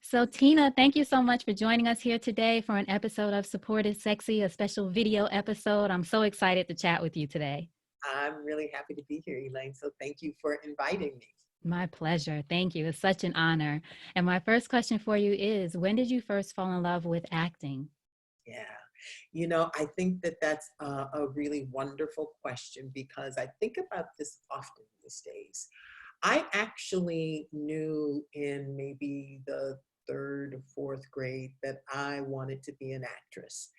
So Tina, thank you so much for joining us here today for an episode of Support is Sexy, a special video episode. I'm so excited to chat with you today. I'm really happy to be here, Elaine. So thank you for inviting me. My pleasure. Thank you. It's such an honor. And my first question for you is, when did you first fall in love with acting? Yeah. I think that that's a really wonderful question because I think about this often these days. I actually knew in maybe the third or fourth grade that I wanted to be an actress.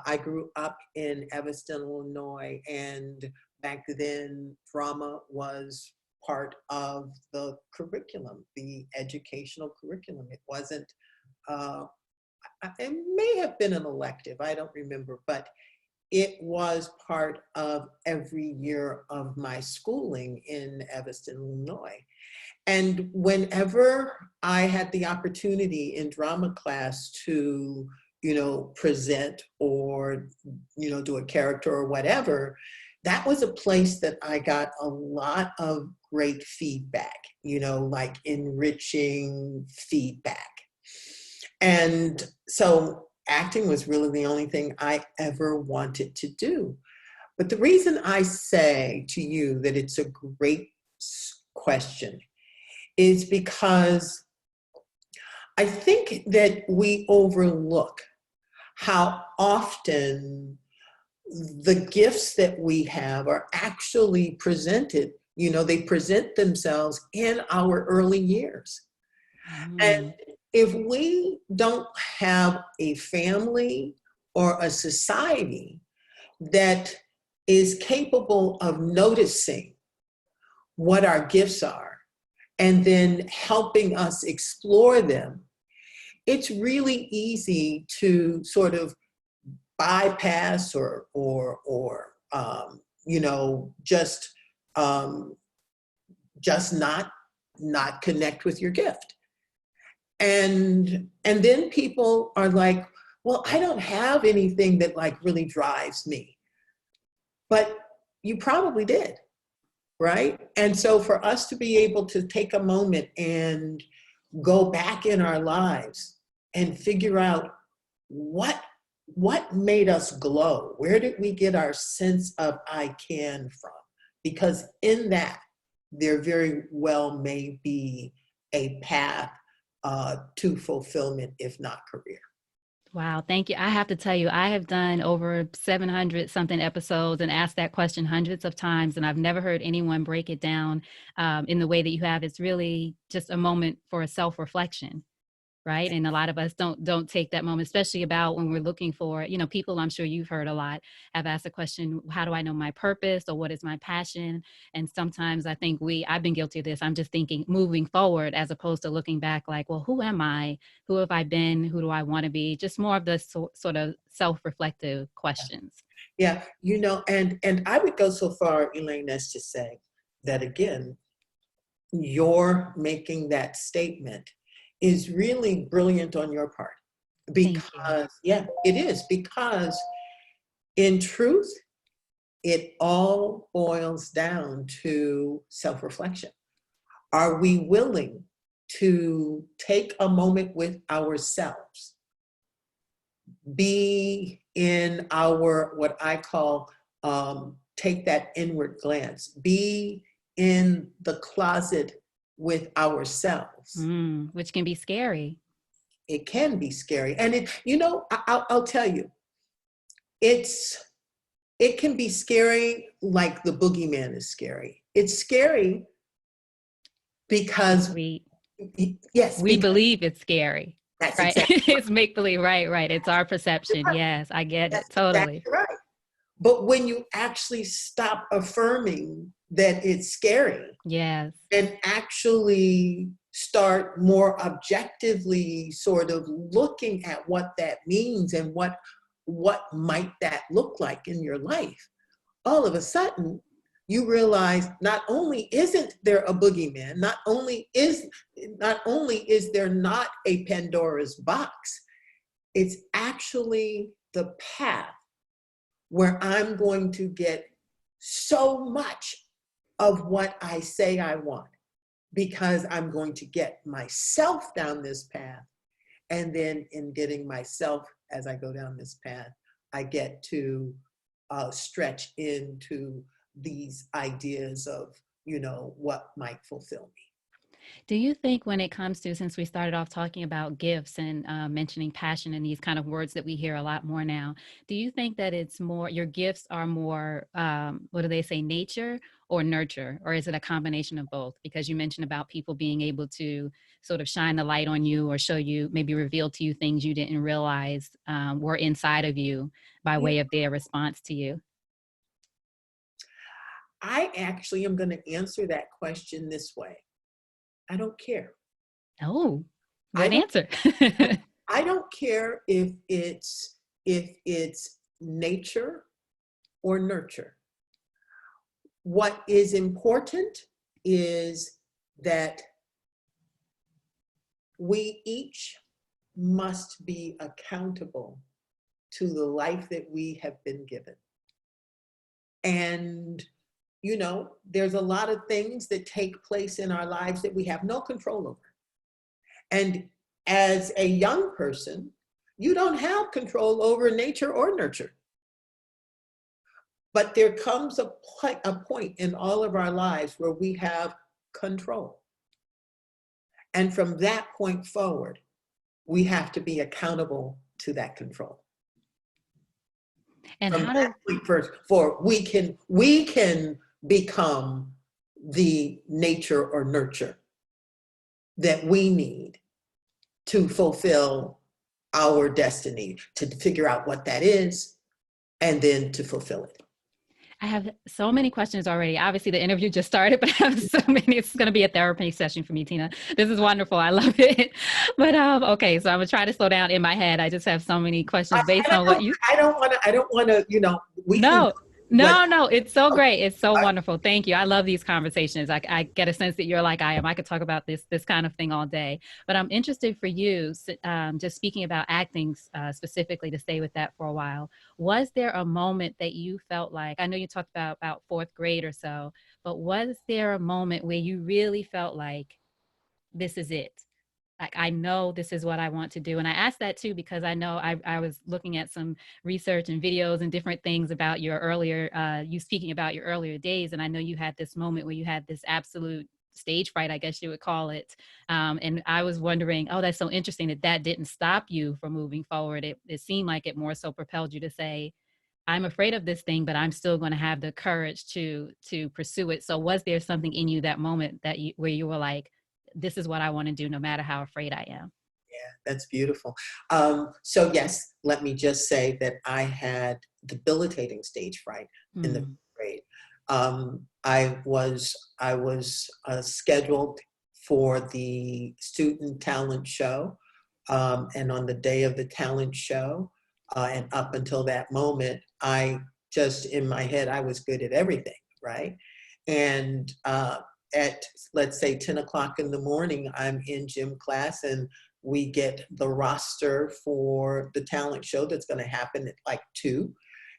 I grew up in Evanston, Illinois, and back then drama was part of the curriculum, the educational curriculum. It wasn't, it may have been an elective, I don't remember, but it was part of every year of my schooling in Evanston, Illinois. And whenever I had the opportunity in drama class to, present or, do a character or whatever, that was a place that I got a lot of great feedback, like enriching feedback. And so acting was really the only thing I ever wanted to do. But the reason I say to you that it's a great question is because I think that we overlook how often the gifts that we have are actually presented, they present themselves in our early years. And if we don't have a family or a society that is capable of noticing what our gifts are and then helping us explore them, it's really easy to sort of bypass or just not connect with your gift. And then people are like, well, I don't have anything that like really drives me. But you probably did, right? And so for us to be able to take a moment and go back in our lives and figure out what made us glow? Where did we get our sense of I can from? Because in that, there very well may be a path to fulfillment, if not career. Wow, thank you. I have to tell you, I have done over 700 something episodes and asked that question hundreds of times, and I've never heard anyone break it down in the way that you have. It's really just a moment for a self-reflection, right? And a lot of us don't take that moment, especially about when we're looking for, people, I'm sure you've heard a lot, have asked the question, how do I know my purpose or what is my passion? And sometimes I think I've been guilty of this. I'm just thinking moving forward as opposed to looking back like, well, who am I? Who have I been? Who do I want to be? Just more of the sort of self-reflective questions. Yeah, and I would go so far, Elaine, as to say that again, you're making that statement is really brilliant on your part. Because, yeah, it is. Because in truth, it all boils down to self-reflection. Are we willing to take a moment with ourselves, be in our, what I call, take that inward glance, be in the closet with ourselves. Which can be scary. It can be scary. And I'll tell you, it can be scary like the boogeyman is scary. It's scary because we because believe it's scary. That's right. exactly It's make believe. Right. It's our perception. right. Yes, I get That's it. Totally. exactly right. But when you actually stop affirming that it's scary, yes, and actually start more objectively sort of looking at what that means and what might that look like in your life, all of a sudden you realize not only isn't there a boogeyman, not only is there not a Pandora's box, it's actually the path where I'm going to get so much of what I say I want, because I'm going to get myself down this path And then in getting myself, as I go down this path, I get to stretch into these ideas of, what might fulfill me. Do you think when it comes to, since we started off talking about gifts and mentioning passion and these kind of words that we hear a lot more now, do you think that it's more, your gifts are more, what do they say, nature or nurture? Or is it a combination of both? Because you mentioned about people being able to sort of shine the light on you or show you, maybe reveal to you things you didn't realize were inside of you by Yeah, way of their response to you. I actually am going to answer that question this way. I don't care. Oh, I great don't answer. I don't care if it's nature or nurture. What is important is that we each must be accountable to the life that we have been given. And, there's a lot of things that take place in our lives that we have no control over. And as a young person, you don't have control over nature or nurture. But there comes a point in all of our lives where we have control. And from that point forward, we have to be accountable to that control. And From how that do, point first, for we can become the nature or nurture that we need to fulfill our destiny, to figure out what that is, and then to fulfill it. I have so many questions already. Obviously, the interview just started, but I have so many. It's going to be a therapy session for me, Tina. This is wonderful. I love it. But okay, so I'm gonna try to slow down in my head. I just have so many questions based on what you. I don't want to, we can, No, but no. It's so great. It's so wonderful. Thank you. I love these conversations. I get a sense that you're like I am. I could talk about this kind of thing all day. But I'm interested for you, just speaking about acting specifically, to stay with that for a while. Was there a moment that you felt like, I know you talked about fourth grade or so, but was there a moment where you really felt like this is it? Like, I know this is what I want to do. And I asked that too, because I know I was looking at some research and videos and different things about your earlier, you speaking about your earlier days. And I know you had this moment where you had this absolute stage fright, I guess you would call it. And I was wondering, oh, that's so interesting that that didn't stop you from moving forward. It seemed like it more so propelled you to say, I'm afraid of this thing, but I'm still going to have the courage to pursue it. So was there something in you that moment that you, where you were like, this is what I want to do no matter how afraid I am? yeah, that's beautiful. So yes, let me just say that I had debilitating stage fright in the Mm. grade. I was scheduled for the student talent show, and on the day of the talent show, and up until that moment, I just in my head I was good at everything, right? And at, let's say, 10 o'clock in the morning, I'm in gym class and we get the roster for the talent show that's going to happen at like 2.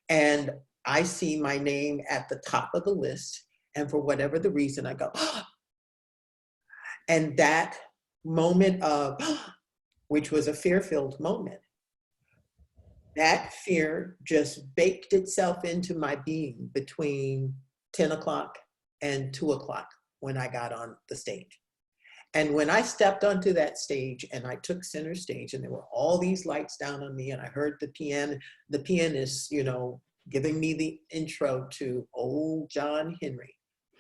And I see my name at the top of the list. And for whatever the reason, I go, and that moment of, which was a fear-filled moment, that fear just baked itself into my being between 10 o'clock and 2 o'clock when I got on the stage. And when I stepped onto that stage and I took center stage and there were all these lights down on me and I heard the pianist, giving me the intro to old John Henry,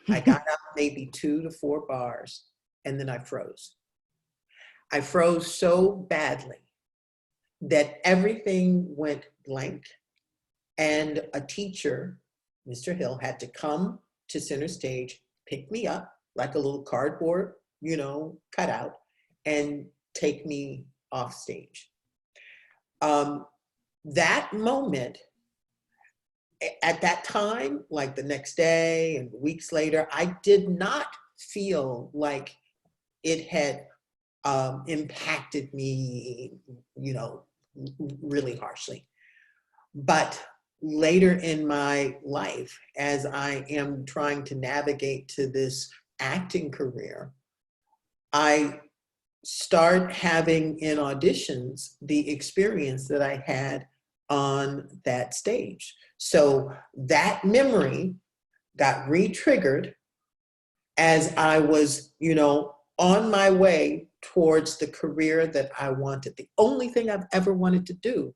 I got up maybe 2 to 4 bars and then I froze. I froze so badly that everything went blank. And a teacher, Mr. Hill, had to come to center stage, pick me up like a little cardboard, cutout, and take me off stage. That moment, at that time, like the next day and weeks later, I did not feel like it had impacted me, really harshly. But later in my life, as I am trying to navigate to this acting career, I start having in auditions the experience that I had on that stage. So that memory got re-triggered as I was, on my way towards the career that I wanted. The only thing I've ever wanted to do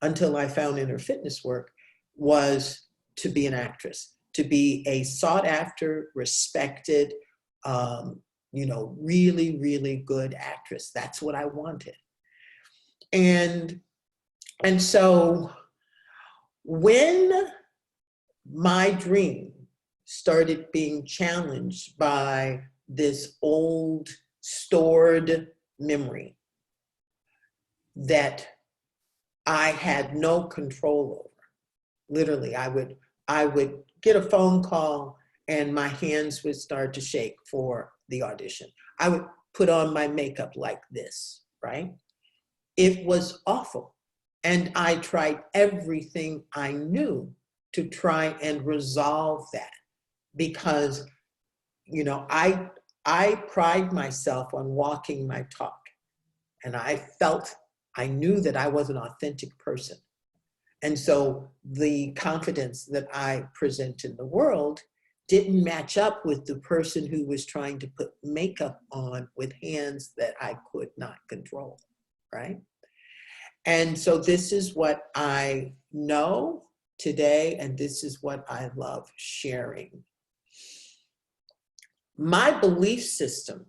until I found inner fitness work was to be an actress, to be a sought after, respected, really, really good actress. That's what I wanted. And so when my dream started being challenged by this old stored memory that I had no control over. Literally, I would get a phone call and my hands would start to shake for the audition. I would put on my makeup like this, right? It was awful. And I tried everything I knew to try and resolve that because, I pride myself on walking my talk. And I knew that I was an authentic person. And so the confidence that I present in the world didn't match up with the person who was trying to put makeup on with hands that I could not control, right? And so this is what I know today, and this is what I love sharing. My belief system,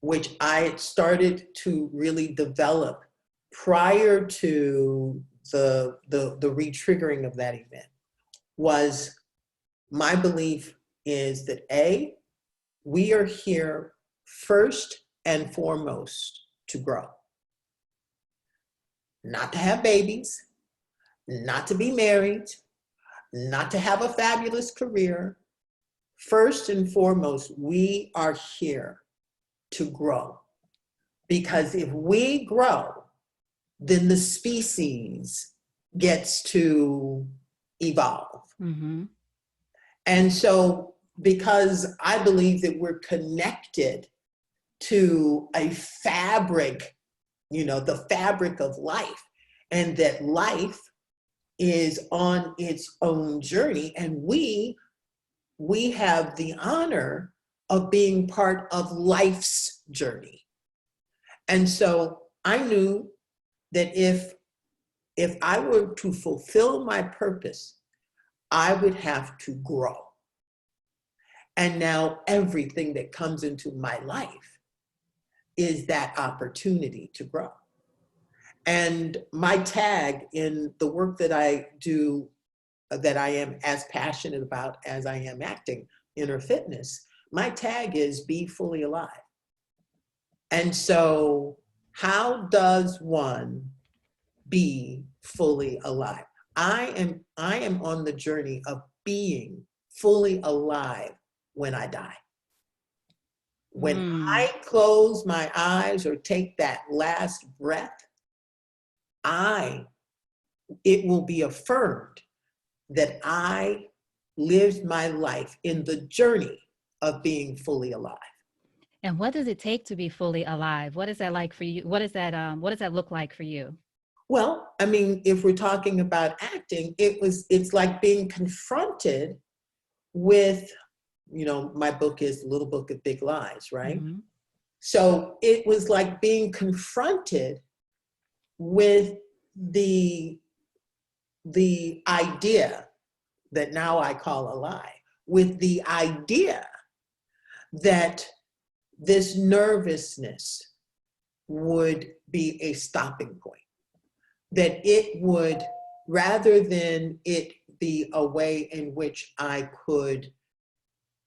which I had started to really develop prior to the re-triggering of that event, was my belief is that we are here first and foremost to grow. Not to have babies, not to be married, not to have a fabulous career. First and foremost, we are here to grow. Because if we grow, then the species gets to evolve. Mm-hmm. And so, because I believe that we're connected to a fabric, the fabric of life, and that life is on its own journey, and we have the honor of being part of life's journey. And so I knew that if I were to fulfill my purpose, I would have to grow. And now everything that comes into my life is that opportunity to grow. And my tag in the work that I do, that I am as passionate about as I am acting, inner fitness, my tag is be fully alive. And so how does one be fully alive? I am on the journey of being fully alive when I die. When I close my eyes or take that last breath, it will be affirmed that I lived my life in the journey of being fully alive. And what does it take to be fully alive? What is that like for you? What does that look like for you? Well, I mean, if we're talking about acting, it's like being confronted with, my book is Little Book of Big Lies, right? Mm-hmm. So it was like being confronted with the idea that now I call a lie, with the idea that this nervousness would be a stopping point, that it would, rather than it be a way in which I could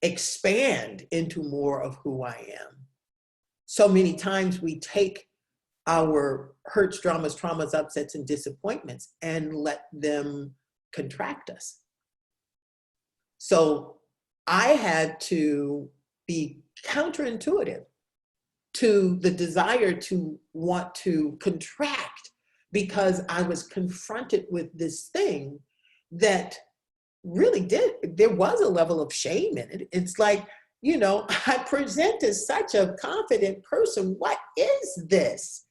expand into more of who I am. So many times we take our hurts, dramas, traumas, upsets, and disappointments and let them contract us. So I had to be counterintuitive to the desire to want to contract, because I was confronted with this thing that really there was a level of shame in it. It's like, I present as such a confident person. What is this?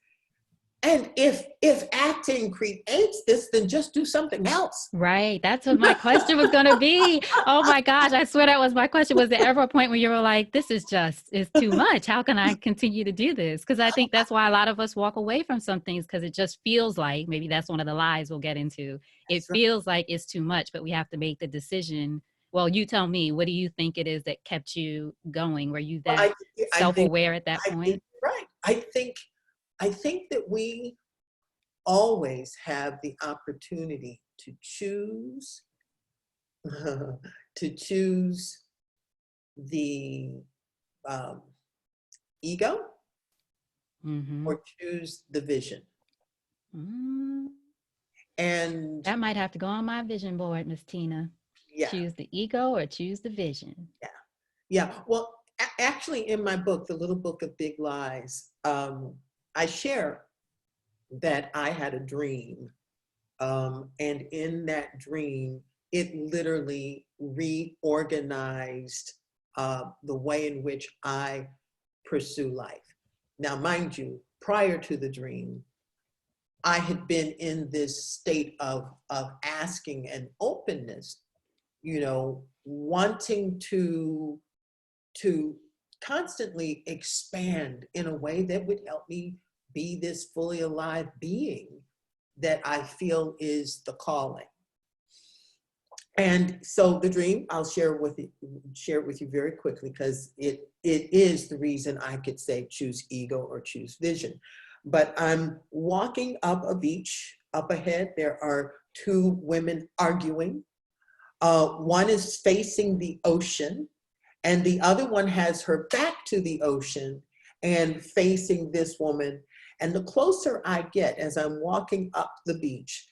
And if acting creates this, then just do something else. Right. That's what my question was going to be. Oh my gosh. I swear that was my question. Was there ever a point where you were like, this is just, it's too much. How can I continue to do this? Because I think that's why a lot of us walk away from some things, because it just feels like, maybe that's one of the lies we'll get into. It That's right. feels like it's too much, but we have to make the decision. Well, you tell me, what do you think it is that kept you going? Were you Well, that I think self-aware at that I think point? you're right. I think that we always have the opportunity to choose to choose the um, ego Mm-hmm. or choose the vision. Mm, And that might have to go on my vision board, Miss Tina. yeah, Choose the ego or choose the vision. yeah, yeah. Well, actually, in my book, The Little Book of Big Lies, I share that I had a dream. And in that dream, it literally reorganized the way in which I pursue life. Now, mind you, prior to the dream, I had been in this state of asking and openness, wanting to constantly expand in a way that would help me be this fully alive being that I feel is the calling. And so the dream, I'll share it with you very quickly, because it is the reason I could say choose ego or choose vision. But I'm walking up a beach. Up ahead, there are two women arguing. One is facing the ocean, and the other one has her back to the ocean and facing this woman. And the closer I get as I'm walking up the beach,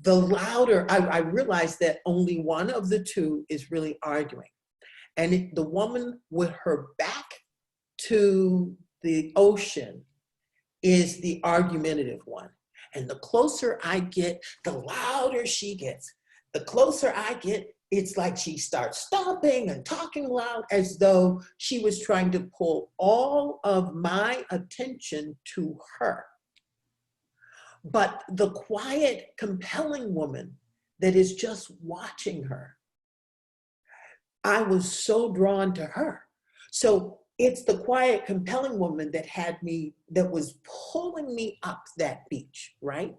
the louder I realize that only one of the two is really arguing. And the woman with her back to the ocean is the argumentative one. And the closer I get, the louder she gets. The closer I get, it's like she starts stomping and talking loud, as though she was trying to pull all of my attention to her. But the quiet, compelling woman that is just watching her, I was so drawn to her. So it's the quiet, compelling woman that was pulling me up that beach, right?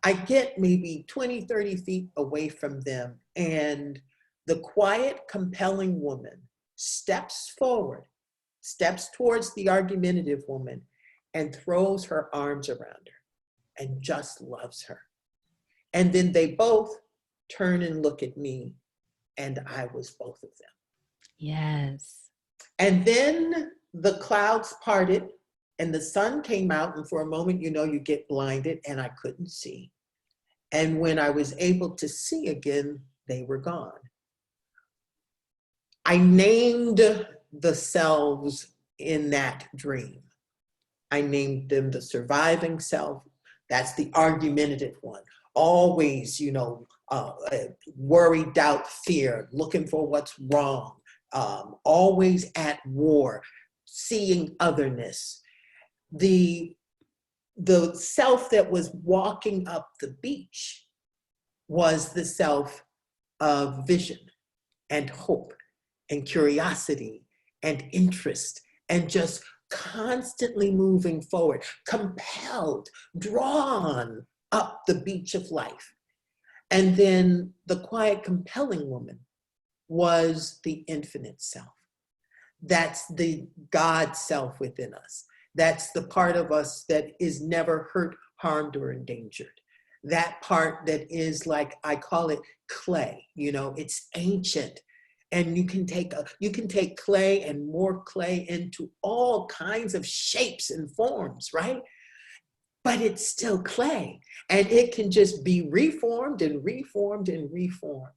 I get maybe 20, 30 feet away from them, and the quiet, compelling woman steps forward, steps towards the argumentative woman, and throws her arms around her and just loves her. And then they both turn and look at me, and I was both of them. Yes. And then the clouds parted and the sun came out, and for a moment, you get blinded, and I couldn't see. And when I was able to see again, they were gone. I named the selves in that dream. I named them the surviving self. That's the argumentative one. Always, worry, doubt, fear, looking for what's wrong, always at war, seeing otherness. The self that was walking up the beach was the self of vision and hope and curiosity and interest, and just constantly moving forward, compelled, drawn up the beach of life. And then the quiet, compelling woman was the infinite self. That's the God self within us. That's the part of us that is never hurt, harmed, or endangered. That part that is, like, I call it clay. It's ancient. And you can take clay and more clay into all kinds of shapes and forms, right? But it's still clay, and it can just be reformed and reformed and reformed.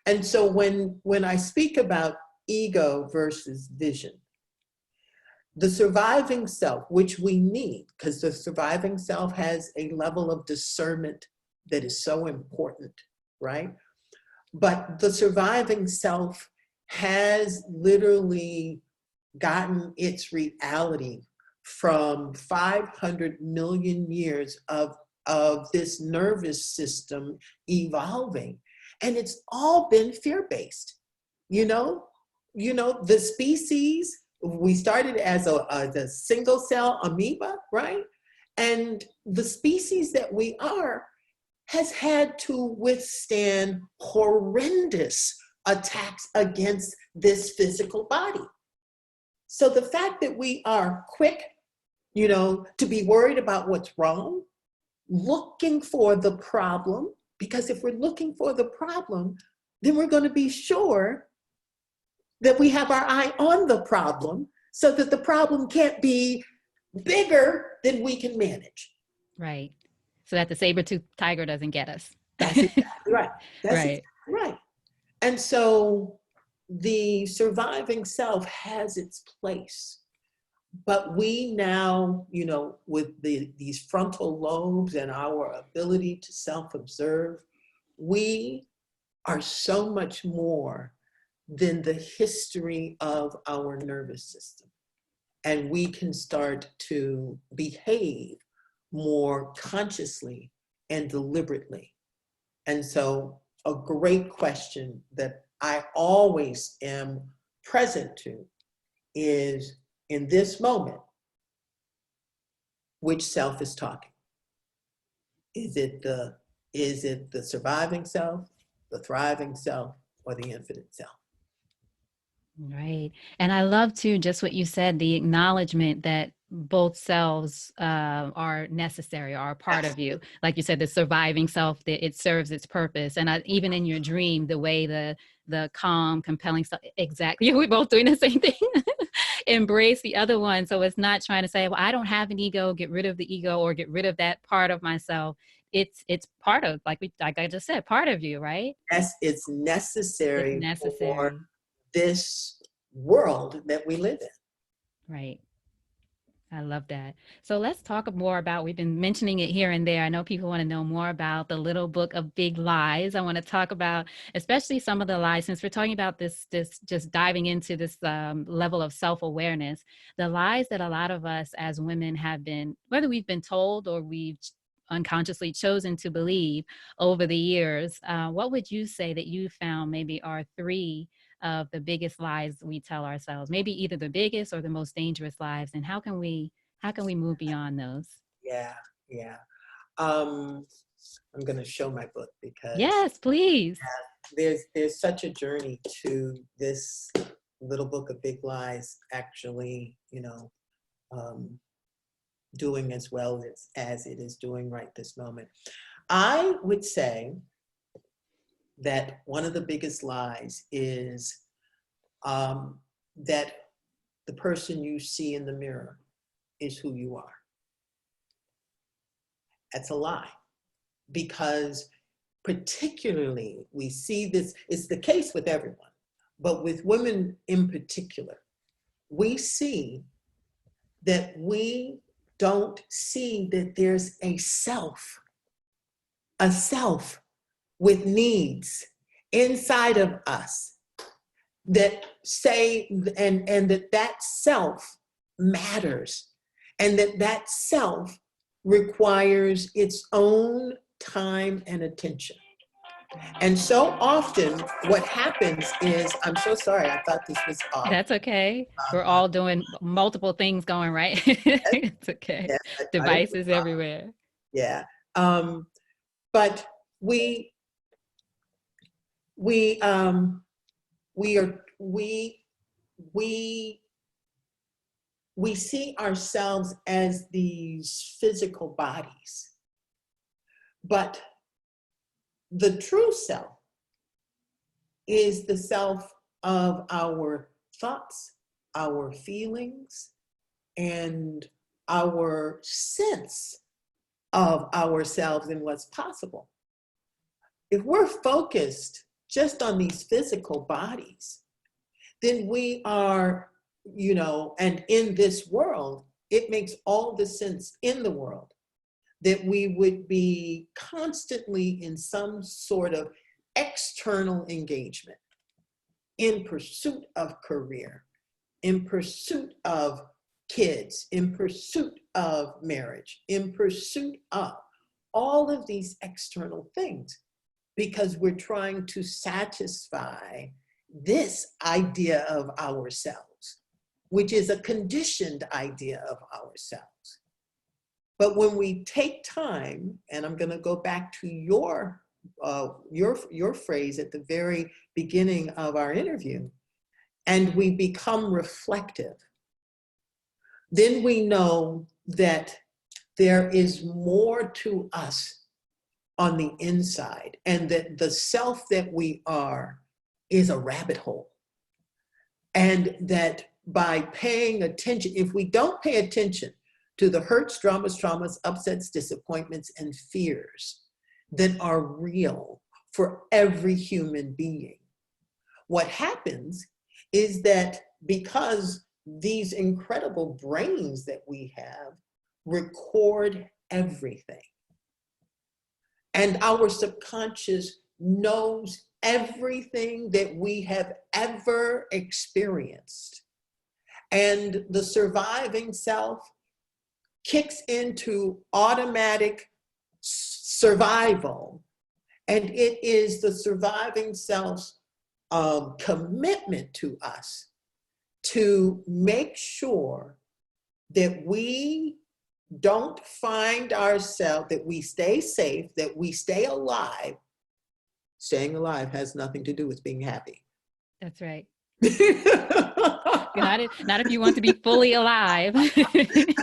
And so when I speak about ego versus vision, the surviving self, which we need, because the surviving self has a level of discernment that is so important, right? But the surviving self has literally gotten its reality from 500 million years of this nervous system evolving. And it's all been fear-based. You know, the species, we started as a single cell amoeba, right? And the species that we are has had to withstand horrendous attacks against this physical body. So the fact that we are quick, to be worried about what's wrong, looking for the problem, because if we're looking for the problem, then we're going to be sure that we have our eye on the problem so that the problem can't be bigger than we can manage. Right. So that the saber-toothed tiger doesn't get us. That's exactly right. That's Right. exactly right. And so the surviving self has its place. But we now, with these frontal lobes and our ability to self-observe, we are so much more than the history of our nervous system. And we can start to behave more consciously and deliberately. And so a great question that I always am present to is, in this moment, which self is talking? Is it the surviving self, the thriving self, or the infinite self? Right. And I love too, just what you said, the acknowledgement that both selves are necessary, are a part of you. Like you said, the surviving self, that it serves its purpose. And even in your dream, the way the calm, compelling self, exactly, we're both doing the same thing. Embrace the other one. So it's not trying to say, well, I don't have an ego, get rid of the ego, or get rid of that part of myself. It's part of, like I just said, part of you, right? Yes, it's It's necessary for necessary. this world that we live in. Right. I love that. So let's talk more about, we've been mentioning it here and there. I know people want to know more about the little book of big lies. I want to talk about, especially some of the lies, since we're talking about this just diving into this level of self-awareness, the lies that a lot of us as women have been, whether we've been told or we've unconsciously chosen to believe over the years. What would you say that you found maybe are three of the biggest lies we tell ourselves, maybe either the biggest or the most dangerous lies, and how can we move beyond those? Yeah, yeah. I'm going to show my book because Yes, please. there's such a journey to this little book of big lies actually, um, doing as well as it is doing right this moment. I would say that one of the biggest lies is that the person you see in the mirror is who you are. That's a lie, because particularly we see this, it's the case with everyone, but with women in particular, we see that we don't see that there's a self with needs inside of us that say, and that self matters, and that self requires its own time and attention. And so often what happens is, I'm so sorry, I thought this was off. That's okay. We're Uh, all doing multiple things going, right? It's okay. yeah, I thought it was Devices off. everywhere. Yeah. But we we we are we see ourselves as these physical bodies, but the true self is the self of our thoughts, our feelings, and our sense of ourselves and what's possible. If we're focused just on these physical bodies, then we are, and in this world, it makes all the sense in the world that we would be constantly in some sort of external engagement. in pursuit of career, in pursuit of kids, in pursuit of marriage, in pursuit of all of these external things, because we're trying to satisfy this idea of ourselves, which is a conditioned idea of ourselves. But when we take time, and I'm going to go back to your phrase at the very beginning of our interview, and we become reflective, then we know that there is more to us on the inside, and that the self that we are is a rabbit hole. And that by paying attention, if we don't pay attention to the hurts, traumas, upsets, disappointments, and fears that are real for every human being, what happens is that because these incredible brains that we have record everything, and our subconscious knows everything that we have ever experienced, and the surviving self kicks into automatic survival, and it is the surviving self's commitment to us to make sure that we don't find ourselves, that we stay safe, that we stay alive. Staying alive has nothing to do with being happy. That's right. Not if you want to be fully alive. The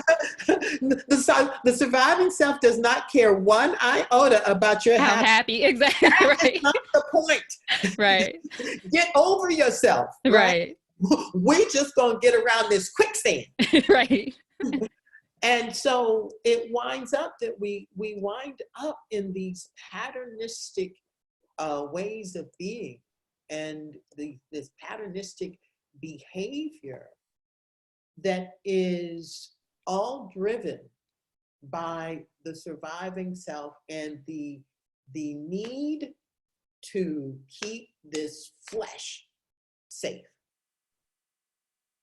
surviving self does not care one iota about your How happy, exactly, right. That's not the point. Right. Get over yourself, right? We just gonna get around this quicksand. Right. And so it winds up that we wind up in these patternistic ways of being, and this patternistic behavior that is all driven by the surviving self and the need to keep this flesh safe,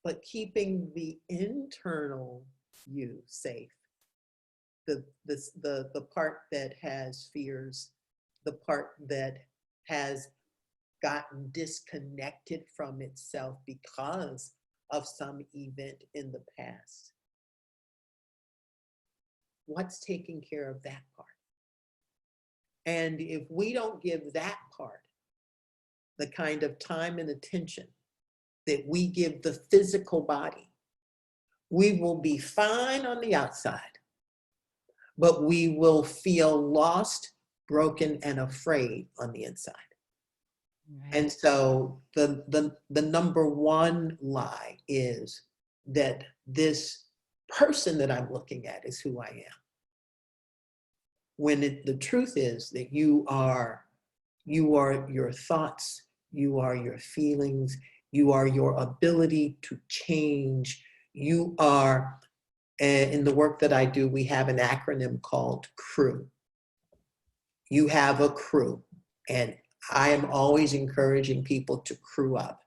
but keeping the internal you safe, the part that has fears, the part that has gotten disconnected from itself because of some event in the past. What's taking care of that part? And if we don't give that part the kind of time and attention that we give the physical body, we will be fine on the outside, but we will feel lost, broken, and afraid on the inside. Right. And so the number one lie is that this person that I'm looking at is who I am. When the truth is that you are your thoughts, you are your feelings, you are your ability to change, you are, in the work that I do, we have an acronym called CREW. You have a crew, and I am always encouraging people to crew up.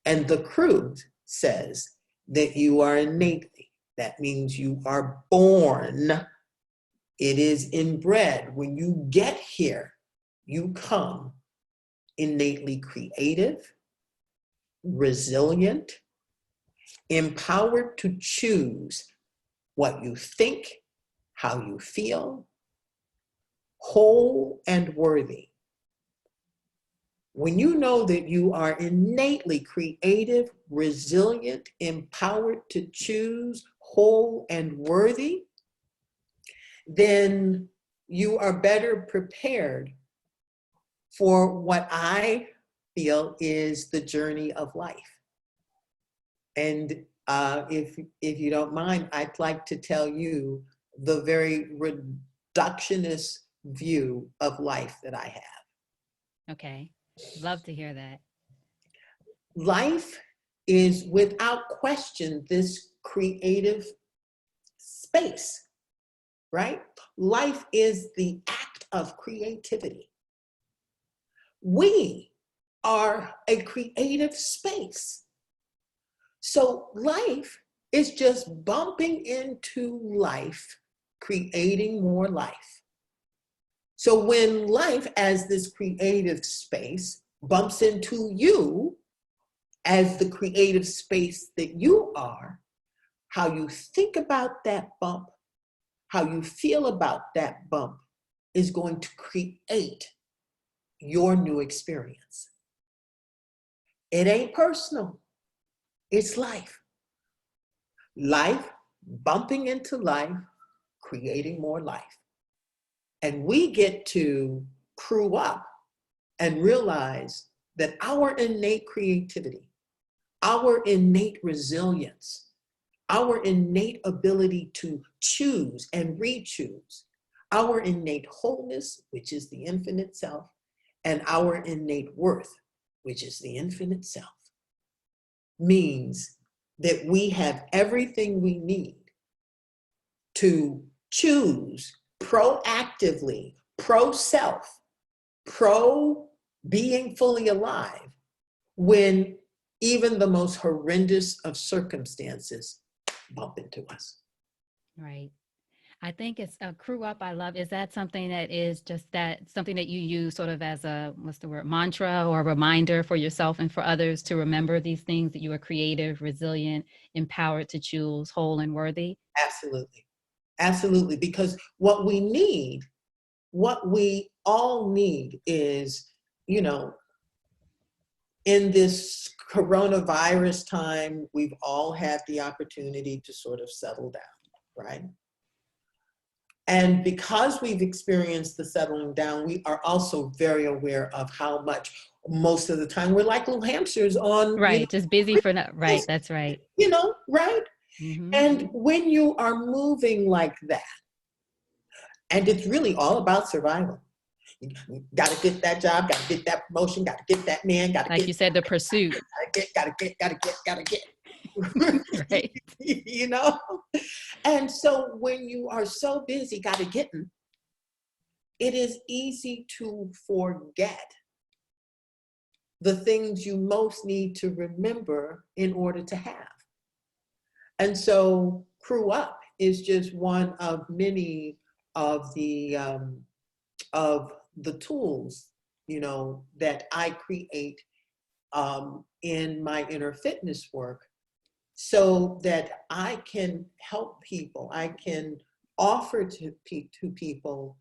And the crew says that you are innately, that means you are born, it is inbred. When you get here, you come innately creative, resilient, empowered to choose what you think, how you feel, whole and worthy. When you know that you are innately creative, resilient, empowered to choose, whole and worthy, then you are better prepared for what I feel is the journey of life. And if you don't mind, I'd like to tell you the very reductionist view of life that I have. Okay, love to hear that. Life is without question this creative space, right? Life is the act of creativity. We are a creative space. So life is just bumping into life, creating more life. So when life as this creative space bumps into you as the creative space that you are, how you think about that bump, how you feel about that bump is going to create your new experience. It ain't personal, it's life. Life bumping into life, creating more life. And we get to crew up and realize that our innate creativity, our innate resilience, our innate ability to choose and re-choose, our innate wholeness, which is the infinite self, and our innate worth, which is the infinite self, means that we have everything we need to choose proactively, pro-self, pro-being fully alive, when even the most horrendous of circumstances bump into us. Right. I think it's a crew up. I love. Is that something that is just that something that you use sort of as a, what's the word, mantra or a reminder for yourself and for others to remember these things, that you are creative, resilient, empowered to choose, whole and worthy? Absolutely. Absolutely. Because what we all need is, you know, in this coronavirus time, we've all had the opportunity to sort of settle down, right? And because we've experienced the settling down, we are also very aware of how much, most of the time, we're like little hamsters on, Right. Just busy for no, right. That's right. right? Mm-hmm. And when you are moving like that, and it's really all about survival. You got to get that job, got to get that promotion, got to get that man, got to Like get, you said, the pursuit. got to get. Right. You know? And so when you are so busy, got to get, it is easy to forget the things you most need to remember in order to have. And so crew up is just one of many of the tools, you know, that I create in my inner fitness work, so that I can help people. I can offer to people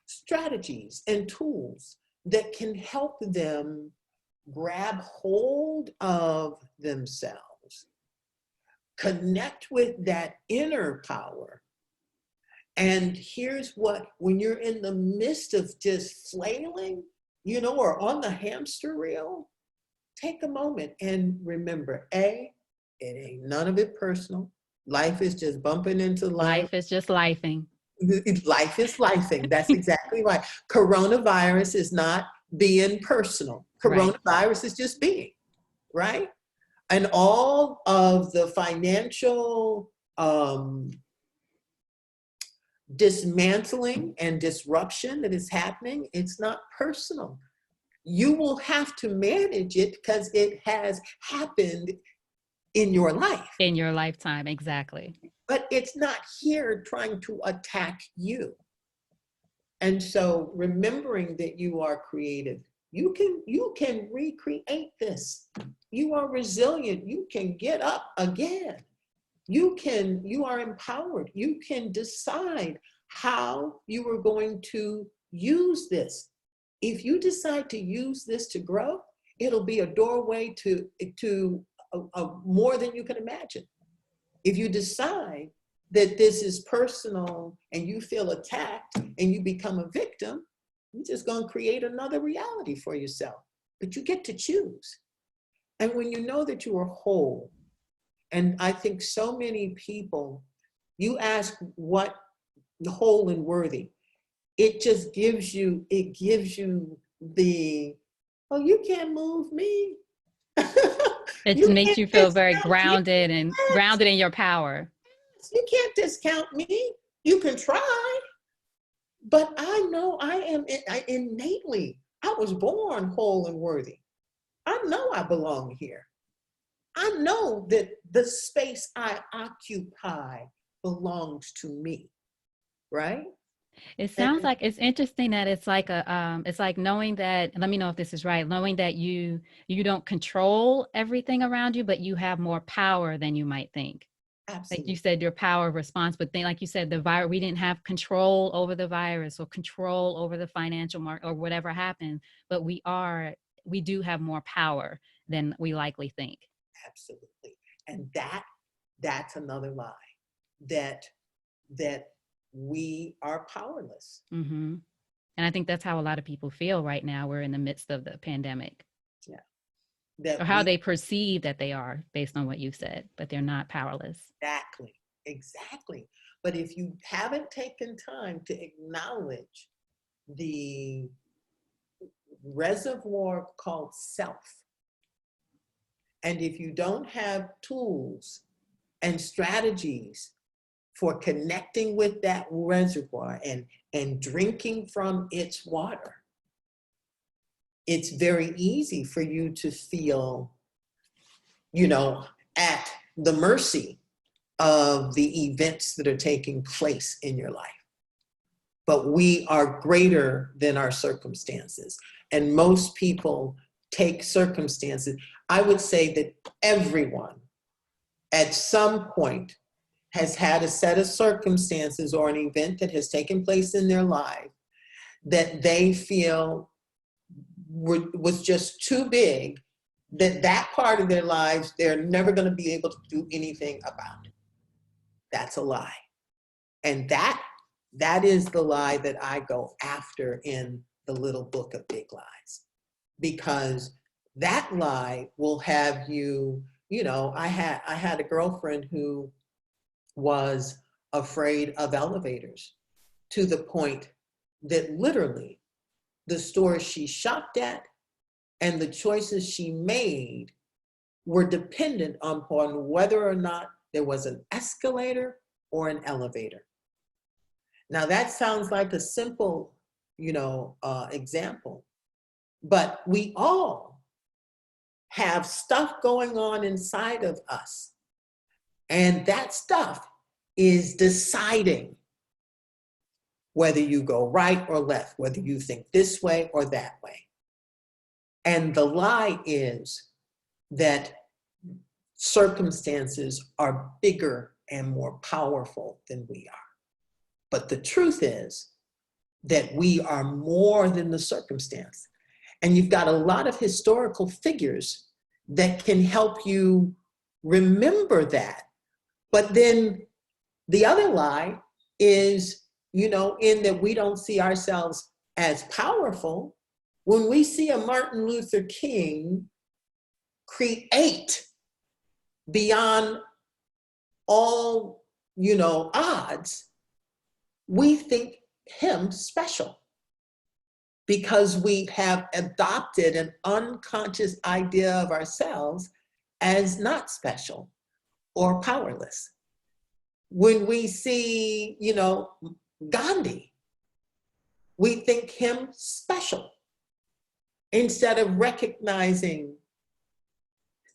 strategies and tools that can help them grab hold of themselves, connect with that inner power. And here's what, when you're in the midst of just flailing, you know, or on the hamster wheel, take a moment and remember, it ain't none of it personal. Life is just bumping into life. Life is just lifing. Life is lifing. That's exactly right. Coronavirus is not being personal. Right. Coronavirus is just being, right? And all of the financial dismantling and disruption that is happening, it's not personal. You will have to manage it because it has happened in your life. In your lifetime, exactly. But it's not here trying to attack you. And so remembering that you are creative, you can recreate this. You are resilient. You can get up again. You are empowered. You can decide how you are going to use this. If you decide to use this to grow, it'll be a doorway to more than you can imagine. If you decide that this is personal and you feel attacked and you become a victim, you're just going to create another reality for yourself. But you get to choose. And when you know that you are whole, and I think so many people, you ask what whole and worthy, it just gives you, the, oh, you can't move me. It You makes can't you feel very discount me. grounded and grounded in your power. You can't discount me. You can try, but I know I am innately I was born whole and worthy. I know I belong here. I know that the space I occupy belongs to me, right? It sounds And like it's interesting that it's like knowing that, let me know if this is right, knowing that you don't control everything around you, but you have more power than you might think. Like you absolutely, said, your power of response, but then like you said, the virus, we didn't have control over the virus or control over the financial market or whatever happened, but we do have more power than we likely think. absolutely. And that's another lie, that that we are powerless. Hmm. And I think that's how a lot of people feel right now. We're in the midst of the pandemic, Yeah. or That how we they perceive that they are based on what you said, but they're not powerless. exactly, exactly. But if you haven't taken time to acknowledge the reservoir called self, and if you don't have tools and strategies for connecting with that reservoir and drinking from its water, it's very easy for you to feel, you know, at the mercy of the events that are taking place in your life. But we are greater than our circumstances. And most people take circumstances. I would say that everyone at some point has had a set of circumstances or an event that has taken place in their life that they feel was just too big, that part of their lives they're never going to be able to do anything about. That's a lie. And that is the lie that I go after in the little book of big lies, because that lie will have you, I had a girlfriend who was afraid of elevators, to the point that literally the stores she shopped at and the choices she made were dependent upon whether or not there was an escalator or an elevator. Now that sounds like a simple, example, but we all have stuff going on inside of us, and that stuff is deciding whether you go right or left, whether you think this way or that way. And the lie is that circumstances are bigger and more powerful than we are. But the truth is that we are more than the circumstance. And you've got a lot of historical figures that can help you remember that. But then the other lie is, in that we don't see ourselves as powerful. When we see a Martin Luther King create beyond all, odds, we think him special because we have adopted an unconscious idea of ourselves as not special or powerless. When we see, Gandhi, we think him special instead of recognizing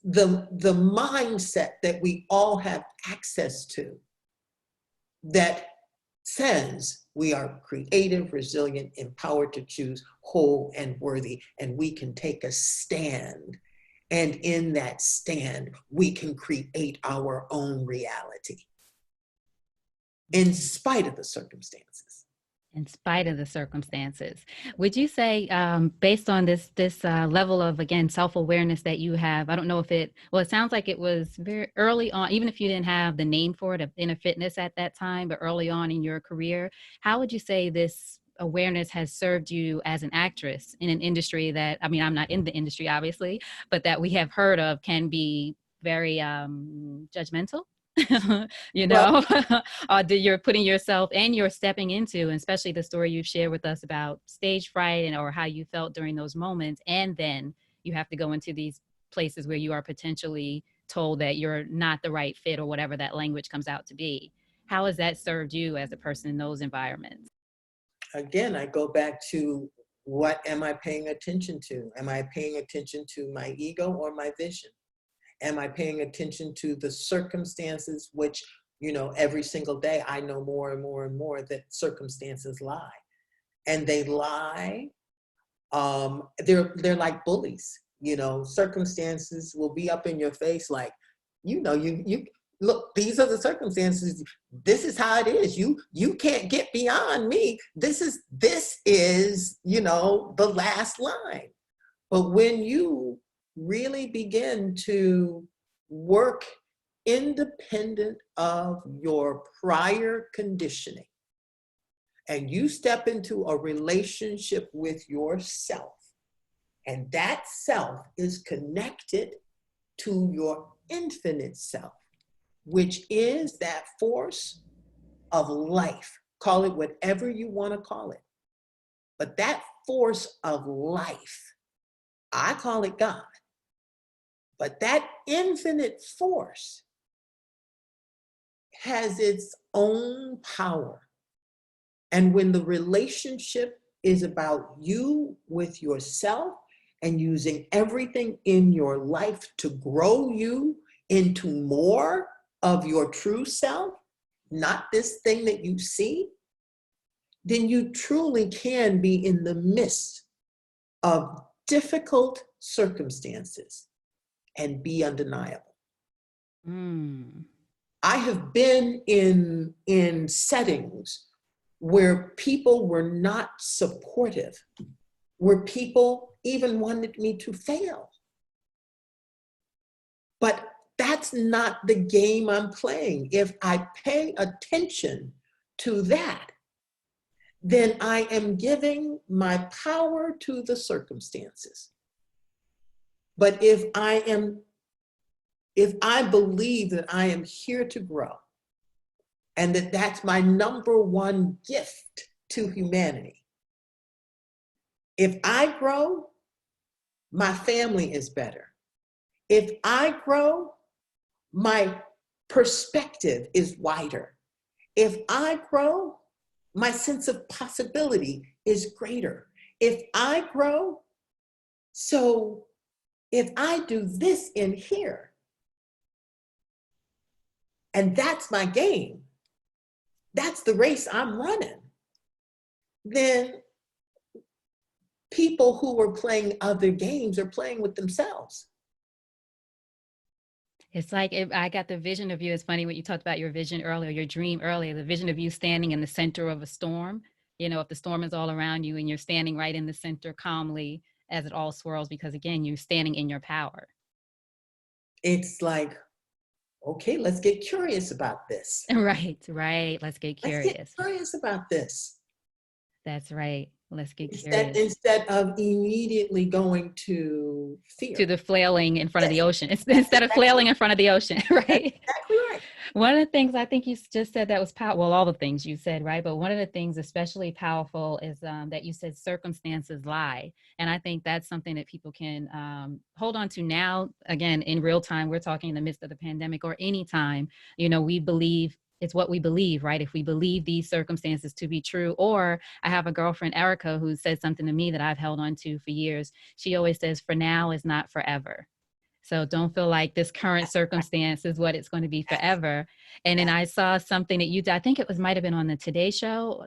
the mindset that we all have access to, that says we are creative, resilient, empowered to choose, whole and worthy, and we can take a stand. And in that stand, we can create our own reality in spite of the circumstances. In spite of the circumstances, would you say, based on this level of, again, self-awareness that you have, I don't know if it sounds like it was very early on, even if you didn't have the name for it of inner fitness at that time, but early on in your career, how would you say this awareness has served you as an actress in an industry that, I mean, I'm not in the industry obviously, but that we have heard of can be very judgmental? you Well, know that you're putting yourself, and you're stepping into, and especially the story you've shared with us about stage fright or how you felt during those moments, and then you have to go into these places where you are potentially told that you're not the right fit or whatever that language comes out to be. How has that served you as a person in those environments? again, I go back to What am I paying attention to? Am I paying attention to my ego or my vision? Am I paying attention to the circumstances, which, every single day I know more and more and more that circumstances lie. And they lie. They're like bullies. Circumstances will be up in your face like, you look, these are the circumstances. This is how it is. You can't get beyond me. This is the last line. But when you really begin to work independent of your prior conditioning, and you step into a relationship with yourself, and that self is connected to your infinite self, which is that force of life. Call it whatever you want to call it. But that force of life, I call it God. But that infinite force has its own power. And when the relationship is about you with yourself and using everything in your life to grow you into more of your true self, not this thing that you see, then you truly can be in the midst of difficult circumstances and be undeniable. I have been in settings where people were not supportive, where people even wanted me to fail. But that's not the game I'm playing. If I pay attention to that, then I am giving my power to the circumstances. But if I believe that I am here to grow, and that that's my number one gift to humanity, if I grow, my family is better. If I grow, my perspective is wider. If I grow, my sense of possibility is greater. If I grow, so if I do this in here, and that's my game, that's the race I'm running, then people who are playing other games are playing with themselves. It's like I got the vision of you. It's funny what you talked about your vision earlier, your dream earlier, the vision of you standing in the center of a storm. If the storm is all around you and you're standing right in the center calmly as it all swirls, because again, you're standing in your power. It's like, okay, let's get curious about this. Right. Let's get curious. Let's get curious about this. That's right. Let's get curious. Instead of immediately going to fear. To the flailing in front of the ocean. Instead of flailing in front of the ocean, right? That's exactly right. One of the things I think you just said that was powerful, well, all the things you said, right? But one of the things especially powerful is that you said circumstances lie. And I think that's something that people can hold on to now. Again, in real time, we're talking in the midst of the pandemic or any time, we believe it's what we believe, right? If we believe these circumstances to be true, or I have a girlfriend, Erica, who said something to me that I've held on to for years. She always says, for now is not forever. So don't feel like this current circumstance is what it's going to be forever. And then I saw something that you did, I think it might've been on the Today Show,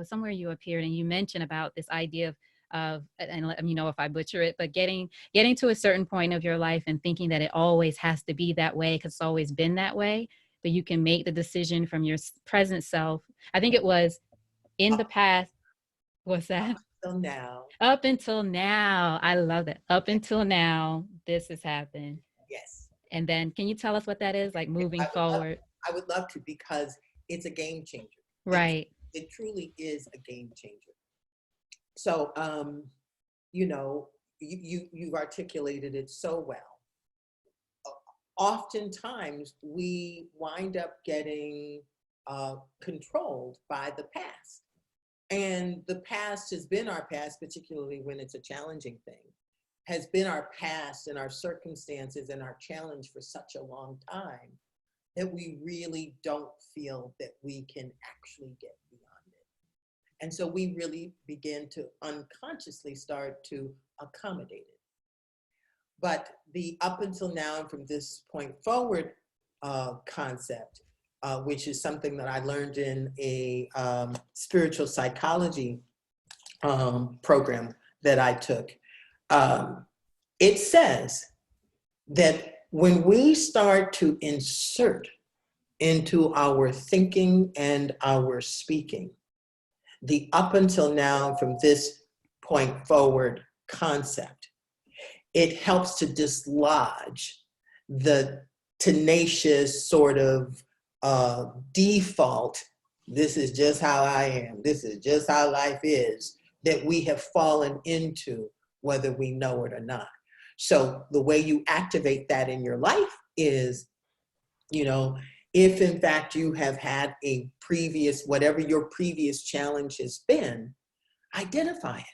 somewhere you appeared and you mentioned about this idea of, and let me know if I butcher it, but getting to a certain point of your life and thinking that it always has to be that way because it's always been that way, but you can make the decision from your present self. I think it was in the past. What's that? Up until now. I love it. Up until now, this has happened. Yes. And then can you tell us what that is, like moving forward? I would love to, because it's a game changer. Right. It truly is a game changer. So, you've articulated it so well. Oftentimes, we wind up getting controlled by the past. And the past has been our past, particularly when it's a challenging thing, has been our past and our circumstances and our challenge for such a long time that we really don't feel that we can actually get beyond it. And so we really begin to unconsciously start to accommodate it. But the up until now and from this point forward concept, which is something that I learned in a spiritual psychology program that I took, it says that when we start to insert into our thinking and our speaking the up until now from this point forward concept, it helps to dislodge the tenacious sort of default, this is just how I am, this is just how life is, that we have fallen into, whether we know it or not. So the way you activate that in your life is, you know, if in fact you have had a previous, whatever your previous challenge has been, identify it.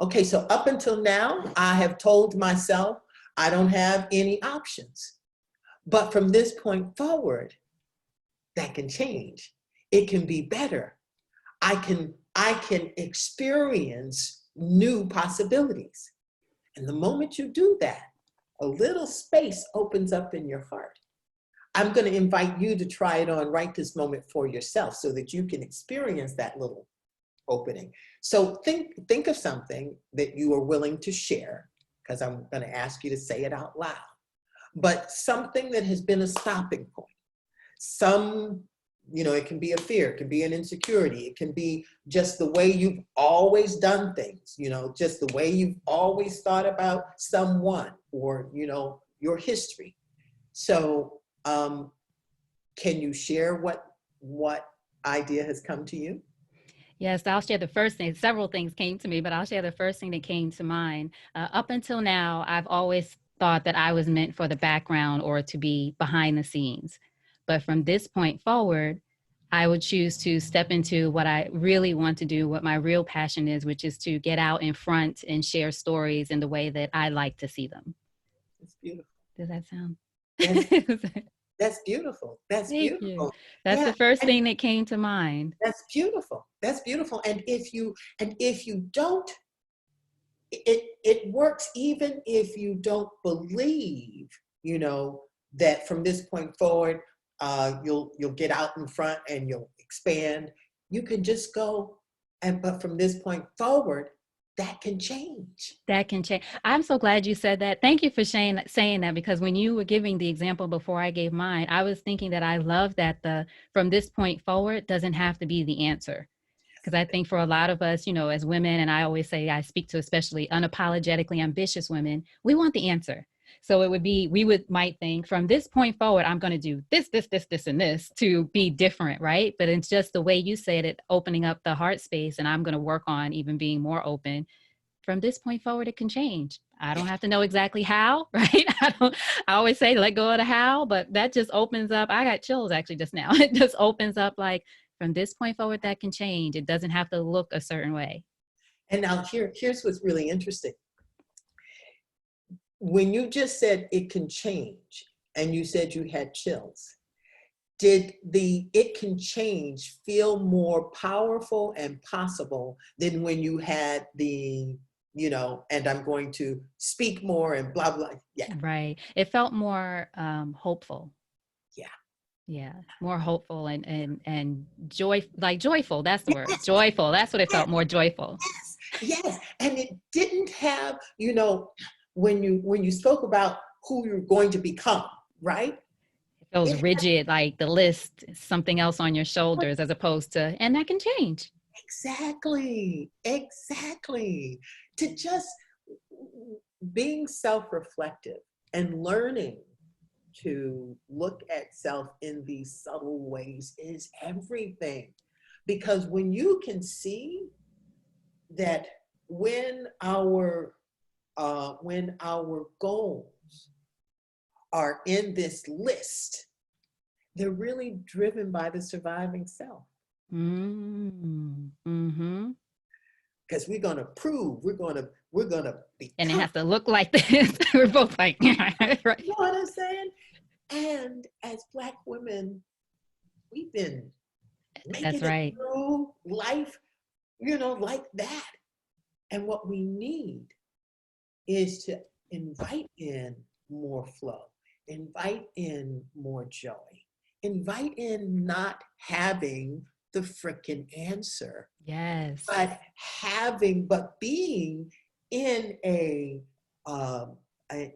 Okay, so up until now, I have told myself I don't have any options. But from this point forward, that can change. It can be better. I can experience new possibilities. And the moment you do that, a little space opens up in your heart. I'm going to invite you to try it on right this moment for yourself so that you can experience that little opening. So think of something that you are willing to share, because I'm going to ask you to say it out loud, but something that has been a stopping point. Some, you know, it can be a fear, it can be an insecurity, it can be just the way you've always done things, you know, just the way you've always thought about someone, or, you know, your history. So can you share what idea has come to you? Yes, I'll share the first thing. Several things came to me, but I'll share the first thing that came to mind. Up until now, I've always thought that I was meant for the background or to be behind the scenes. But from this point forward, I would choose to step into what I really want to do, what my real passion is, which is to get out in front and share stories in the way that I like to see them. It's beautiful. Does that sound? That's, that's beautiful. That's Thank you. beautiful. That's Yeah. the first And thing that came to mind. that's beautiful. That's beautiful. And if you don't, it works even if you don't believe, you know, that from this point forward, you'll get out in front and you'll expand. You can just go, but from this point forward, that can change. That can change. I'm so glad you said that. Thank you for saying that, because when you were giving the example before I gave mine, I was thinking that I love that the from this point forward doesn't have to be the answer. Because I think for a lot of us, you know, as women, and I always say I speak to especially unapologetically ambitious women, we want the answer. So it would be, might think from this point forward, I'm going to do this, and this to be different, right? But it's just the way you said it, opening up the heart space, and I'm going to work on even being more open. From this point forward, it can change. I don't have to know exactly how, right? I always say let go of the how, but that just opens up. I got chills actually just now. It just opens up like from this point forward, that can change. It doesn't have to look a certain way. And now here's what's really interesting. When you just said it can change and you said you had chills, did the it can change feel more powerful and possible than when you had the, you know, and I'm going to speak more and blah, blah. Yeah. Right. It felt more hopeful. Yeah. Yeah. More hopeful and joy, like joyful. That's the word. Joyful. That's what it felt, more joyful. Yes. Yes. And it didn't have, you know, when you spoke about who you're going to become, right? It feels It rigid, like the list, something else on your shoulders, as opposed to, and that can change. exactly. To just being self-reflective and learning to look at self in these subtle ways is everything. Because when you can see that when our goals are in this list, they're really driven by the surviving self. Mm-hmm. Because we're gonna prove, we're gonna become. And it has to look like this. We're both like, right. You know what I'm saying? And as Black women, we've been That's making it right. through life like that. And what we need is to invite in more flow, invite in more joy, invite in not having the frickin' answer, Yes. but being in um,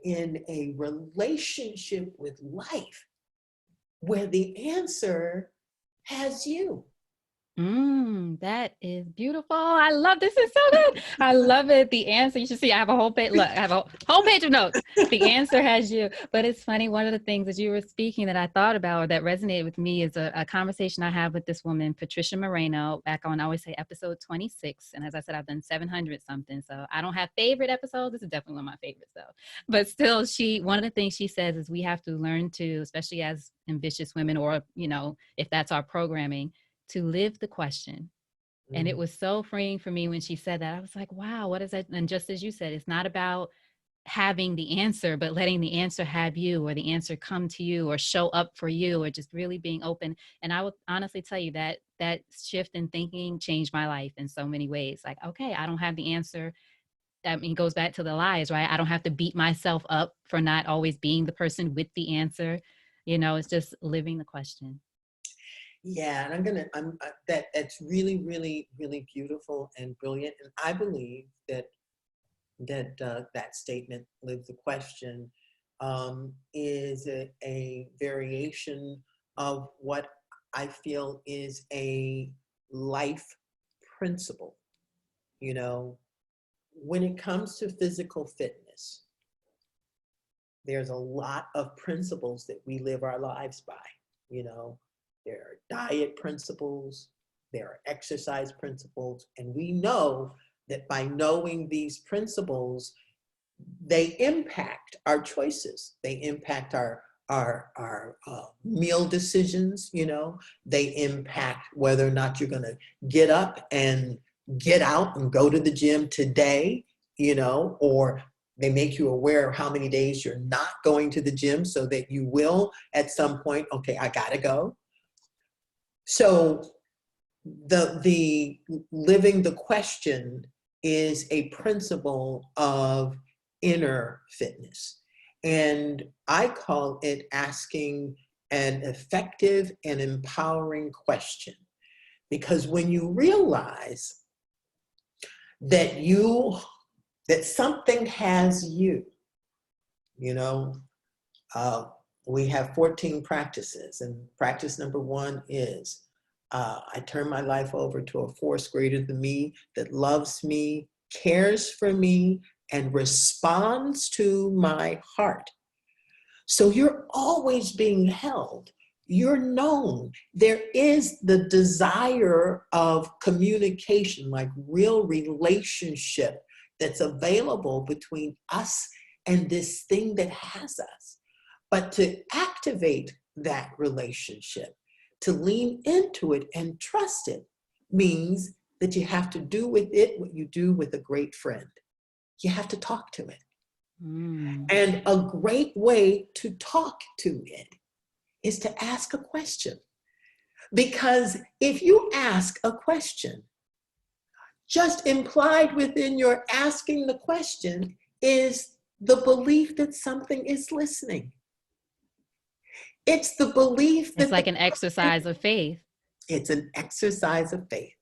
in a relationship with life where the answer has you. That is beautiful. I love this. Is so good. I love it. The answer, you should see, I have a whole page. Look, I have a whole page of notes. The answer has you. But it's funny. One of the things that you were speaking that I thought about or that resonated with me is a conversation I had with this woman, Patricia Moreno, back on, I always say episode 26. And as I said, I've done 700 something. So I don't have favorite episodes. This is definitely one of my favorites though. But still, one of the things she says is we have to learn to, especially as ambitious women, or, if that's our programming, to live the question. And it was so freeing for me when she said that. I was like, wow, what is that? And just as you said, it's not about having the answer, but letting the answer have you, or the answer come to you, or show up for you, or just really being open. And I will honestly tell you that that shift in thinking changed my life in so many ways. Like, okay, I don't have the answer. I mean, it goes back to the lies, right? I don't have to beat myself up for not always being the person with the answer. It's just living the question. Yeah, and that's really, really, really beautiful and brilliant. And I believe that statement, "live the question," is a variation of what I feel is a life principle. When it comes to physical fitness, there's a lot of principles that we live our lives by. There are diet principles, there are exercise principles, and we know that by knowing these principles, they impact our choices. They impact our meal decisions. They impact whether or not you're going to get up and get out and go to the gym today. Or they make you aware of how many days you're not going to the gym so that you will at some point, okay, I gotta go. So the living the question is a principle of inner fitness. And I call it asking an effective and empowering question. Because when you realize that something has you, we have 14 practices, and practice number 1 is I turn my life over to a force greater than me that loves me, cares for me, and responds to my heart. So you're always being held. You're known. There is the desire of communication, like real relationship that's available between us and this thing that has us. But to activate that relationship, to lean into it and trust it, means that you have to do with it what you do with a great friend. You have to talk to it. And a great way to talk to it is to ask a question. Because if you ask a question, just implied within your asking the question is the belief that something is listening. It's the belief that it's like an exercise of faith. It's an exercise of faith.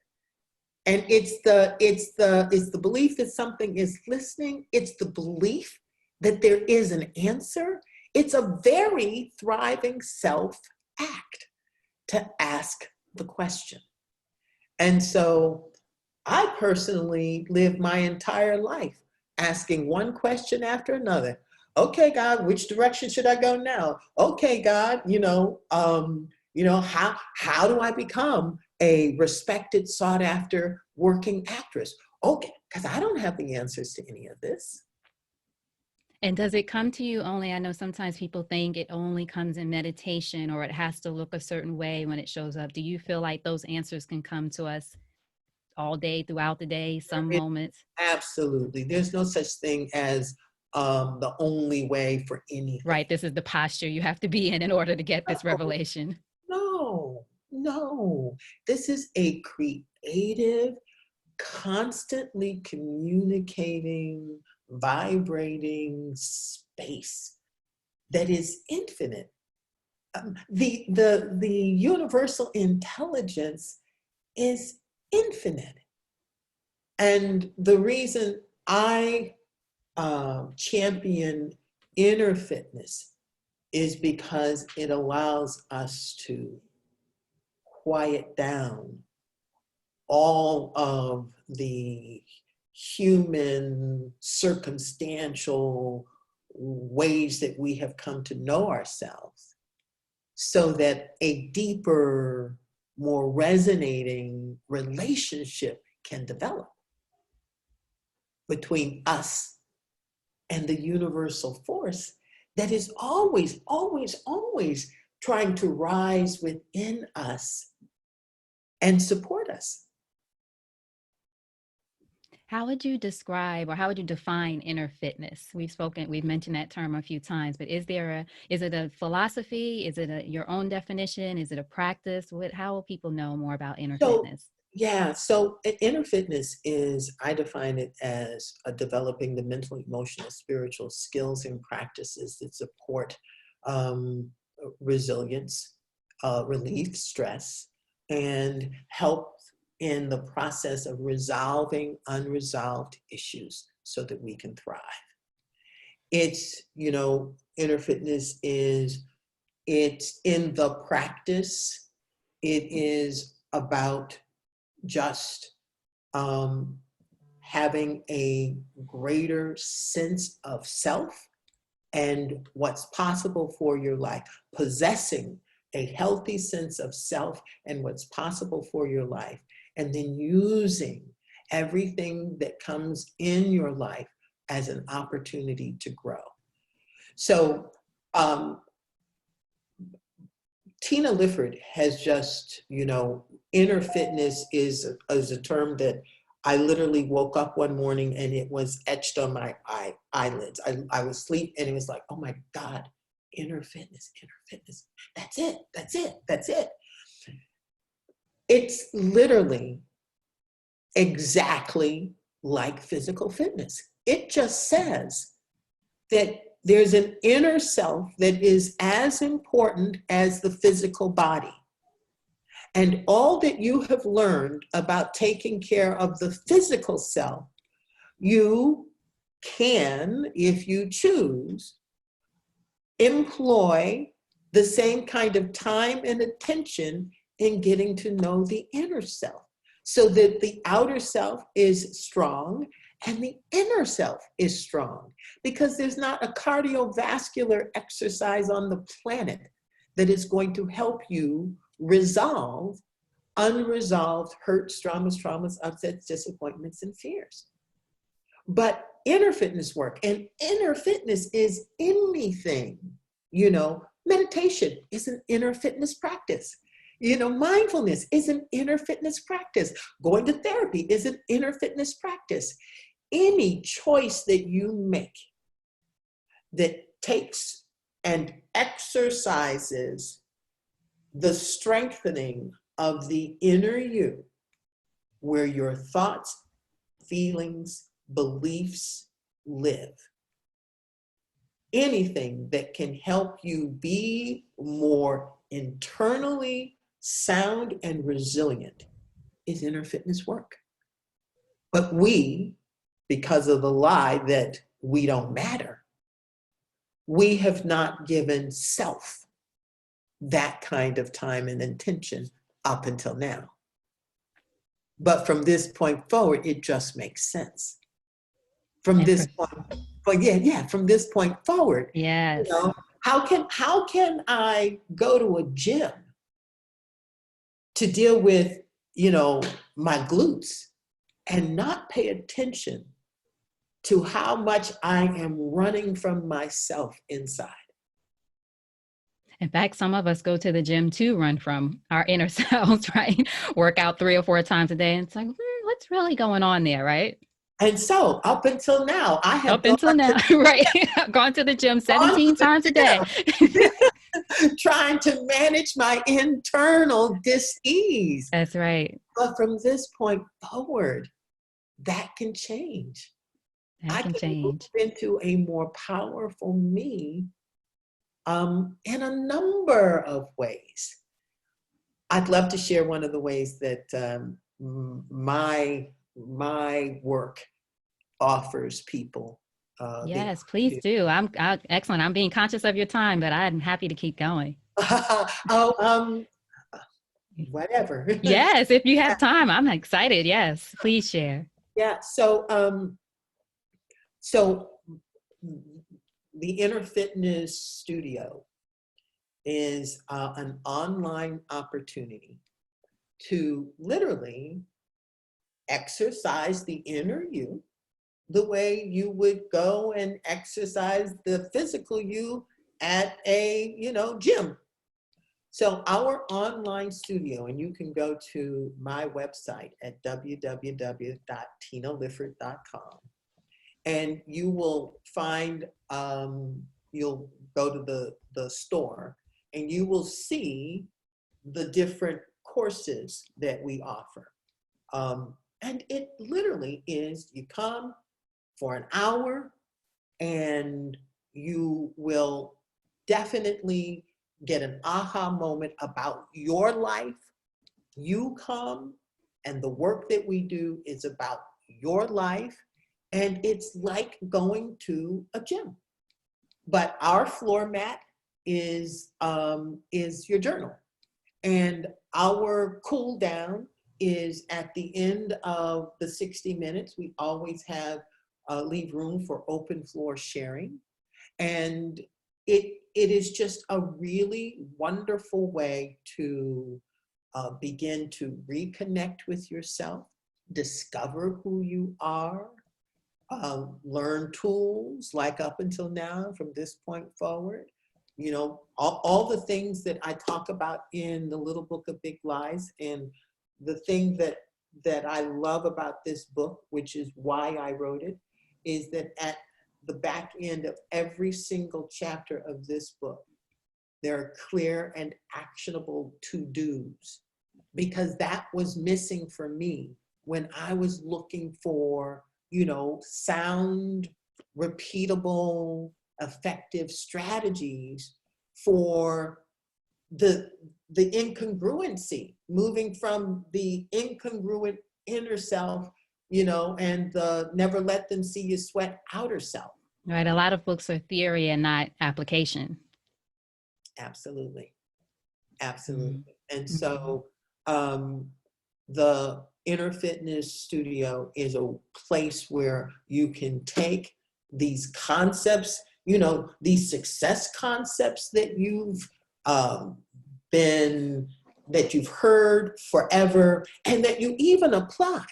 And it's the belief that something is listening. It's the belief that there is an answer. It's a very thriving self-act to ask the question. And so I personally live my entire life asking one question after another. Okay, God, which direction should I go now? Okay, God, how do I become a respected, sought after working actress? Okay, because I don't have the answers to any of this. And does it come to you only? I know sometimes people think it only comes in meditation, or it has to look a certain way when it shows up. Do you feel like those answers can come to us all day, throughout the day, some moments? Absolutely. There's no such thing as the only way for anything. Right. This is the posture you have to be in order to get this revelation. No. This is a creative, constantly communicating, vibrating space that is infinite. The universal intelligence is infinite. And the reason I champion inner fitness is because it allows us to quiet down all of the human circumstantial ways that we have come to know ourselves, so that a deeper, more resonating relationship can develop between us and the universal force that is always, always, always trying to rise within us and support us. How would you describe, or how would you define inner fitness? We've mentioned that term a few times, but is it a philosophy? Is it your own definition? Is it a practice? How will people know more about inner So, fitness? yeah, so inner fitness is, I define it as developing the mental, emotional, spiritual skills and practices that support um, resilience, relief, stress, and help in the process of resolving unresolved issues so that we can thrive. It's, inner fitness is, it's in the practice. It is about just having a greater sense of self and what's possible for your life, possessing a healthy sense of self and what's possible for your life, and then using everything that comes in your life as an opportunity to grow. So Tina Lifford has just, inner fitness is a term that I literally woke up one morning and it was etched on my eyelids. I was asleep and it was like, oh my God, inner fitness, inner fitness. That's it, that's it, that's it. It's literally exactly like physical fitness. It just says that there's an inner self that is as important as the physical body. And all that you have learned about taking care of the physical self, you can, if you choose, employ the same kind of time and attention in getting to know the inner self, so that the outer self is strong and the inner self is strong. Because there's not a cardiovascular exercise on the planet that is going to help you resolve unresolved hurts, traumas, upsets, disappointments, and fears. But inner fitness work, and inner fitness is anything. Meditation is an inner fitness practice. Mindfulness is an inner fitness practice. Going to therapy is an inner fitness practice. Any choice that you make that takes and exercises the strengthening of the inner you, where your thoughts, feelings, beliefs live. Anything that can help you be more internally sound and resilient is inner fitness work. But we, because of the lie that we don't matter, we have not given self that kind of time and attention up until now. But from this point forward, it just makes sense. From this point, from this point forward, Yes. how can I go to a gym to deal with, my glutes and not pay attention to how much I am running from myself inside? In fact, some of us go to the gym to run from our inner selves, right? Work out 3 or 4 times a day. And it's like, what's really going on there, right? And so up until now, I have Up until now, right? I've gone to the gym 17 times a day. Trying to manage my internal dis-ease. That's right. But from this point forward, that can change. That I can can move change. into a more powerful me in a number of ways. I'd love to share one of the ways that my work offers people the Yes, please do. Excellent. I'm being conscious of your time, but I'm happy to keep going. oh, whatever. Yes, if you have time, I'm excited. Yes, please share. Yeah. So the Inner Fitness Studio is an online opportunity to literally exercise the inner you the way you would go and exercise the physical you at a, gym. So our online studio, and you can go to my website at www.tinalifford.com, and you will find, you'll go to the store, and you will see the different courses that we offer. And it literally is, you come for an hour and you will definitely get an aha moment about your life. You come and the work that we do is about your life, and it's like going to a gym. But our floor mat is your journal. And our cool down is at the end of the 60 minutes. We always have leave room for open floor sharing. And it is just a really wonderful way to begin to reconnect with yourself, discover who you are, learn tools like up until now from this point forward. All the things that I talk about in the Little Book of Big Lies. And the thing that I love about this book, which is why I wrote it, is that at the back end of every single chapter of this book, there are clear and actionable to-dos, because that was missing for me when I was looking for, sound, repeatable, effective strategies for the incongruency, moving from the incongruent inner self, and the never let them see you sweat outer self. Right. A lot of books are theory and not application. Absolutely. Mm-hmm. Absolutely. And so the Inner Fitness Studio is a place where you can take these concepts, these success concepts that you've that you've heard forever and that you even apply.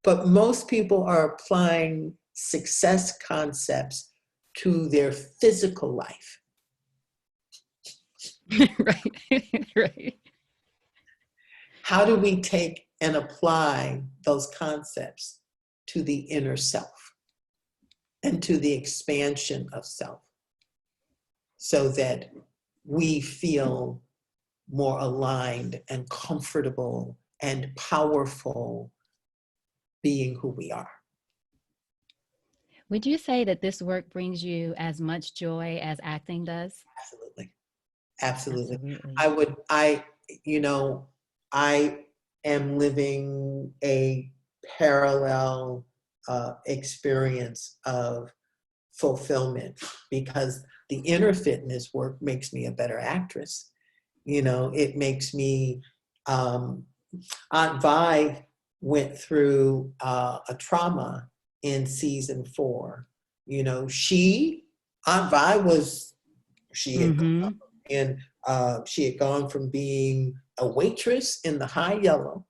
But most people are applying success concepts to their physical life. Right. Right. How do we take and apply those concepts to the inner self and to the expansion of self, so that we feel more aligned and comfortable and powerful being who we are? Would you say that this work brings you as much joy as acting does? Absolutely. Absolutely. Absolutely. I am living a parallel experience of fulfillment, because the inner fitness work makes me a better actress. It makes me, Aunt Vi went through a trauma in season 4. Aunt Vi she had Mm-hmm. and she had gone from being a waitress in the High Yellow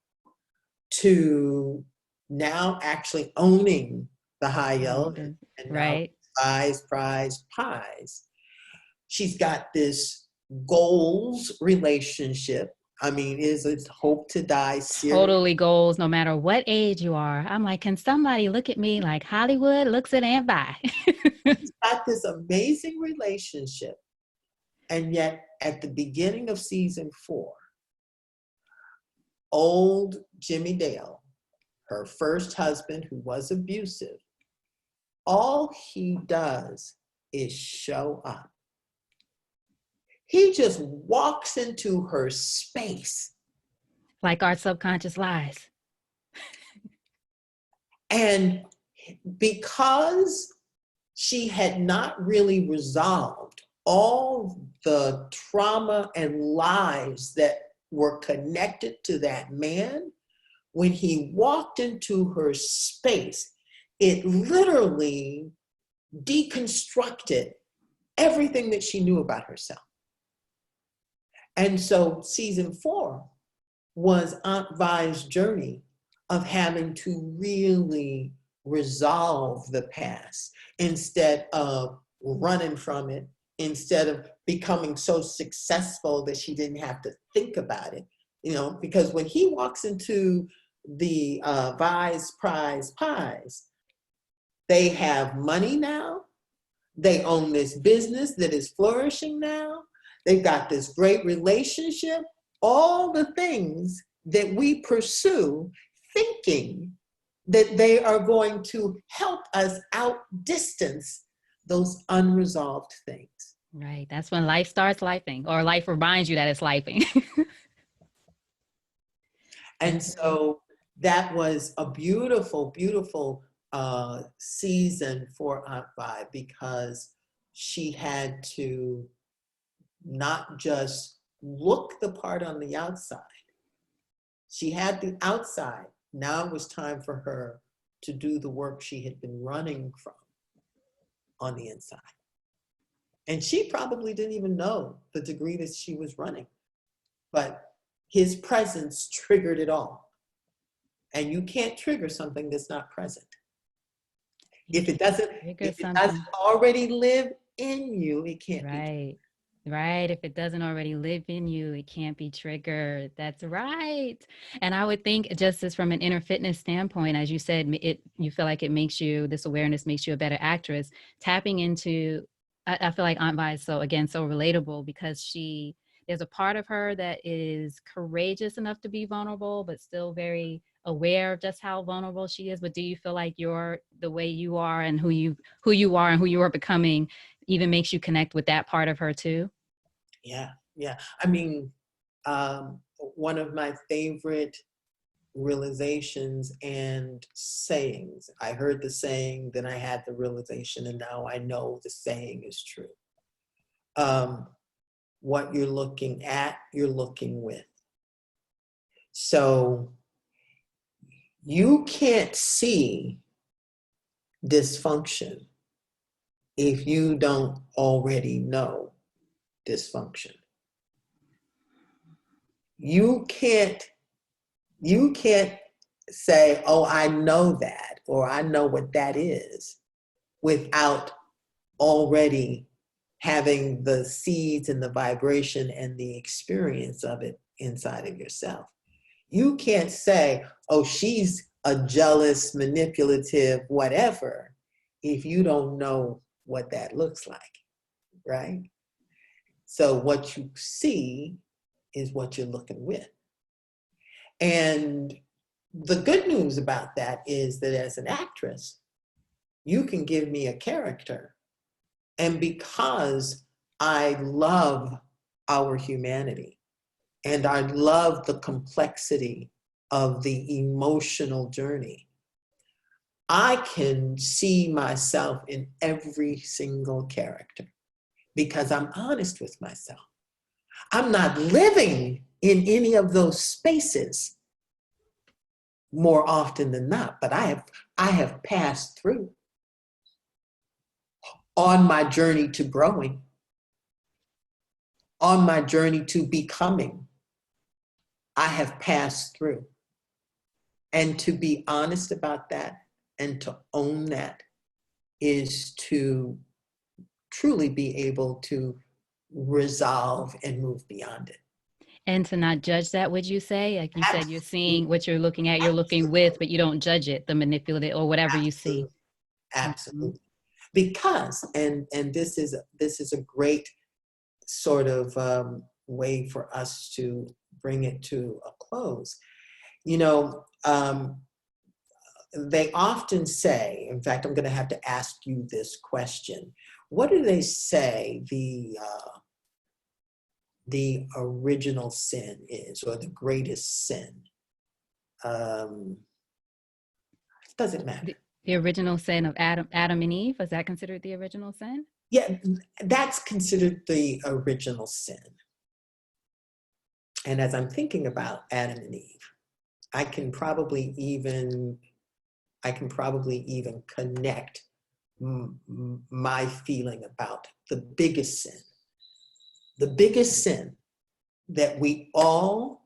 to now actually owning the High Yellow, and now Right. Prize Pies. She's got this goals relationship. I mean, is it hope to die serious? Totally goals, no matter what age you are. I'm like, can somebody look at me like Hollywood looks at Aunt Vi? She's got this amazing relationship. And yet, at the beginning of season 4, old Jimmy Dale her first husband, who was abusive, all he does is show up. He just walks into her space. Like our subconscious lies. And because she had not really resolved all the trauma and lies that were connected to that man, when he walked into her space, it literally deconstructed everything that she knew about herself. And so season 4 was Aunt Vi's journey of having to really resolve the past instead of running from it, instead of becoming so successful that she didn't have to think about it. Because when he walks into the Vi's Prize Pies, they have money now. They own this business that is flourishing now. They've got this great relationship, all the things that we pursue thinking that they are going to help us outdistance those unresolved things. Right. That's when life starts lifing, or life reminds you that it's lifing. And so that was a beautiful, beautiful season for Aunt Vi, because she had to not just look the part on the outside. She had the outside. Now it was time for her to do the work she had been running from on the inside. And she probably didn't even know the degree that she was running, but his presence triggered it all. And you can't trigger something that's not present. If it doesn't already live in you, it can't be. Right. If it doesn't already live in you, it can't be triggered. That's right. And I would think, just as from an inner fitness standpoint, as you said, you feel like this awareness makes you a better actress. Tapping into, I feel like Aunt Vi is so relatable, because there's a part of her that is courageous enough to be vulnerable, but still very aware of just how vulnerable she is. But do you feel like the way you are and who you are and who you are becoming even makes you connect with that part of her too? Yeah. I mean, one of my favorite realizations and sayings, I heard the saying, then I had the realization, and now I know the saying is true. What you're looking at, you're looking with. So you can't see dysfunction if you don't already know dysfunction. You can't say, oh, I know that, or I know what that is, without already having the seeds and the vibration and the experience of it inside of yourself. You can't say, oh, she's a jealous, manipulative, whatever, if you don't know what that looks like, right? So what you see is what you're looking with. And the good news about that is that as an actress, you can give me a character, and because I love our humanity and I love the complexity of the emotional journey, I can see myself in every single character because I'm honest with myself. I'm not living in any of those spaces more often than not, but I have passed through on my journey to growing, on my journey to becoming. I have passed through. And to be honest about that and to own that is to truly be able to resolve and move beyond it. And to not judge that, would you say? Like you said, you're seeing what you're looking at, you're looking Absolutely. with, but you don't judge it, the manipulative or whatever you see. Absolutely. Mm-hmm. Because, and this is a great sort of way for us to bring it to a close. they often say, in fact, I'm going to have to ask you this question. What do they say the original sin is, or the greatest sin? Doesn't matter. The original sin of Adam and Eve, was that considered the original sin? Yeah, that's considered the original sin. And as I'm thinking about Adam and Eve, I can probably even connect my feeling about the biggest sin. The biggest sin that we all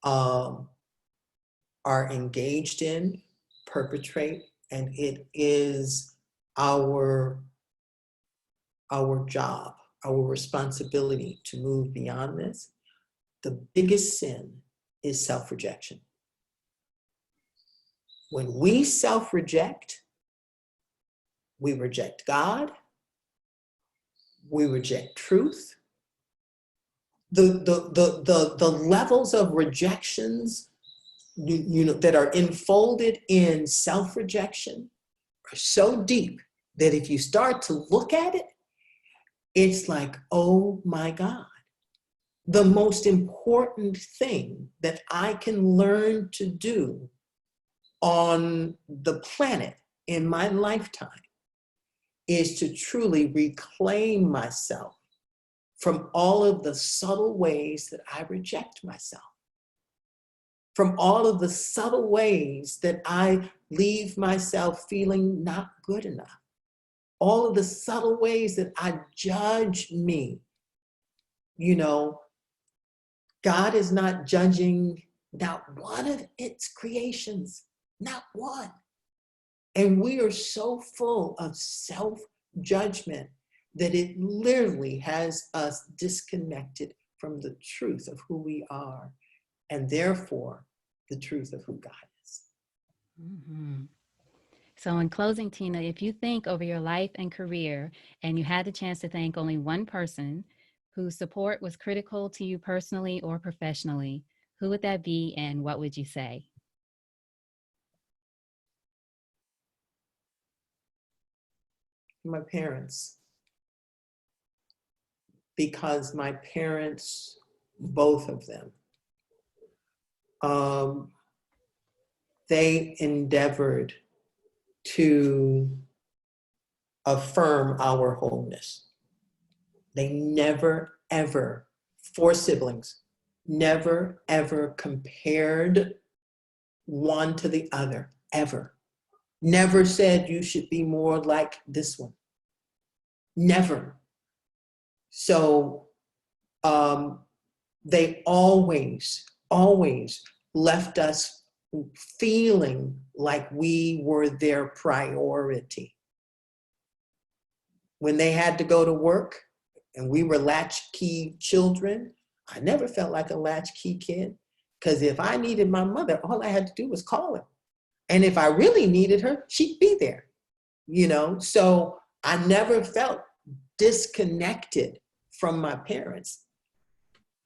are engaged in, perpetrate, and it is our job, our responsibility to move beyond this. The biggest sin is self-rejection. When we self-reject, we reject God, we reject truth. The levels of rejections that are enfolded in self-rejection are so deep that if you start to look at it, it's like, oh my God. The most important thing that I can learn to do on the planet in my lifetime is to truly reclaim myself from all of the subtle ways that I reject myself, from all of the subtle ways that I leave myself feeling not good enough, all of the subtle ways that I judge me. You know, God is not judging not one of its creations, not one. And we are so full of self-judgment that it literally has us disconnected from the truth of who we are, and therefore the truth of who God is. Mm-hmm. So in closing, Tina, if you think over your life and career and you had the chance to thank only one person whose support was critical to you personally or professionally, who would that be and what would you say? My parents. Because my parents, both of them, they endeavored to affirm our wholeness. They never, ever, four siblings, never, ever compared one to the other, ever. Never said you should be more like this one. Never. So they always, always left us feeling like we were their priority. When they had to go to work and we were latchkey children, I never felt like a latchkey kid, because if I needed my mother, all I had to do was call her. And if I really needed her, she'd be there, you know? So I never felt disconnected from my parents.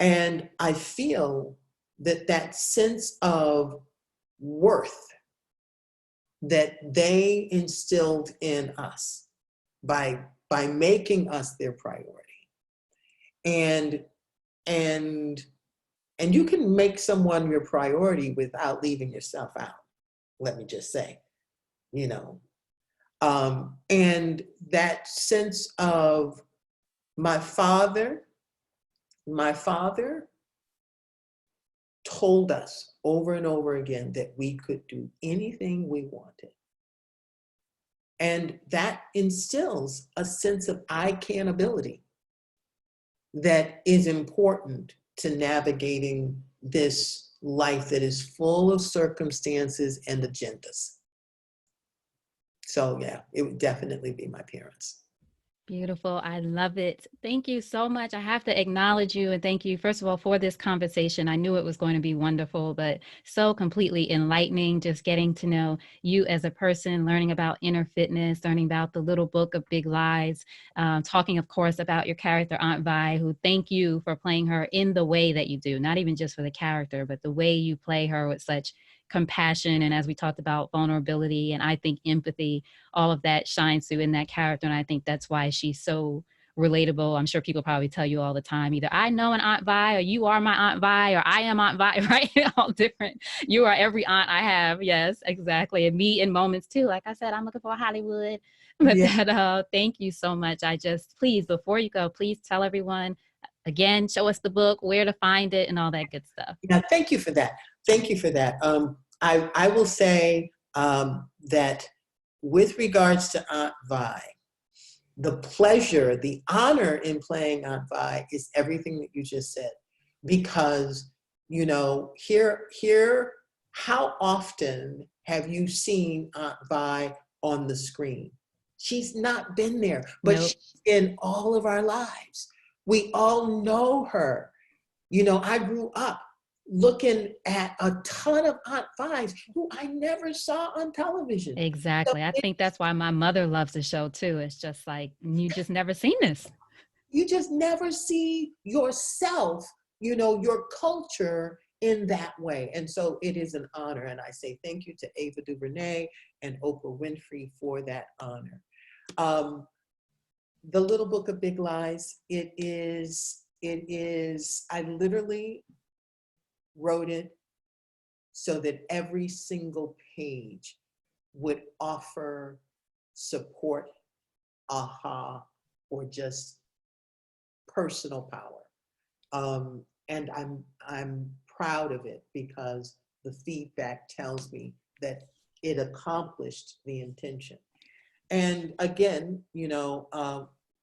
And I feel that that sense of worth that they instilled in us by making us their priority. And you can make someone your priority without leaving yourself out, let me just say, you know. And that sense of my father told us over and over again that we could do anything we wanted. And that instills a sense of I can ability that is important to navigating this life that is full of circumstances and agendas. So yeah, it would definitely be my parents. Beautiful. I love it. Thank you so much. I have to acknowledge you and thank you, first of all, for this conversation. I knew it was going to be wonderful, but so completely enlightening, just getting to know you as a person, learning about inner fitness, learning about the little book of big lies, talking, of course, about your character, Aunt Vi, who thank you for playing her in the way that you do, not even just for the character, but the way you play her with such compassion, and as we talked about, vulnerability, and I think empathy, all of that shines through in that character. And I think that's why she's so relatable. I'm sure people probably tell you all the time, either I know an Aunt Vi, or you are my Aunt Vi, or I am Aunt Vi, right? All different. You are every aunt I have. Yes, exactly. And me in moments too. Like I said, I'm looking for Hollywood. But Yeah. that, thank you so much. I just, please, before you go, please tell everyone again, show us the book, where to find it, and all that good stuff. Yeah, thank you for that. Thank you for that. I will say that with regards to Aunt Vi, the pleasure, the honor in playing Aunt Vi is everything that you just said. Because, you know, here, how often have you seen Aunt Vi on the screen? She's not been there, but Nope. she's in all of our lives. We all know her. You know, I grew up looking at a ton of Aunt Vi's who I never saw on television. So Exactly. I think that's why my mother loves the show too. It's just like, you just never seen this. you just never see yourself, you know, your culture in that way. And so it is an honor. And I say thank you to Ava DuVernay and Oprah Winfrey for that honor. Um, the Little Book of Big Lies, I literally wrote it so that every single page would offer support, aha, or just personal power. And I'm proud of it because the feedback tells me that it accomplished the intention. And again, you know,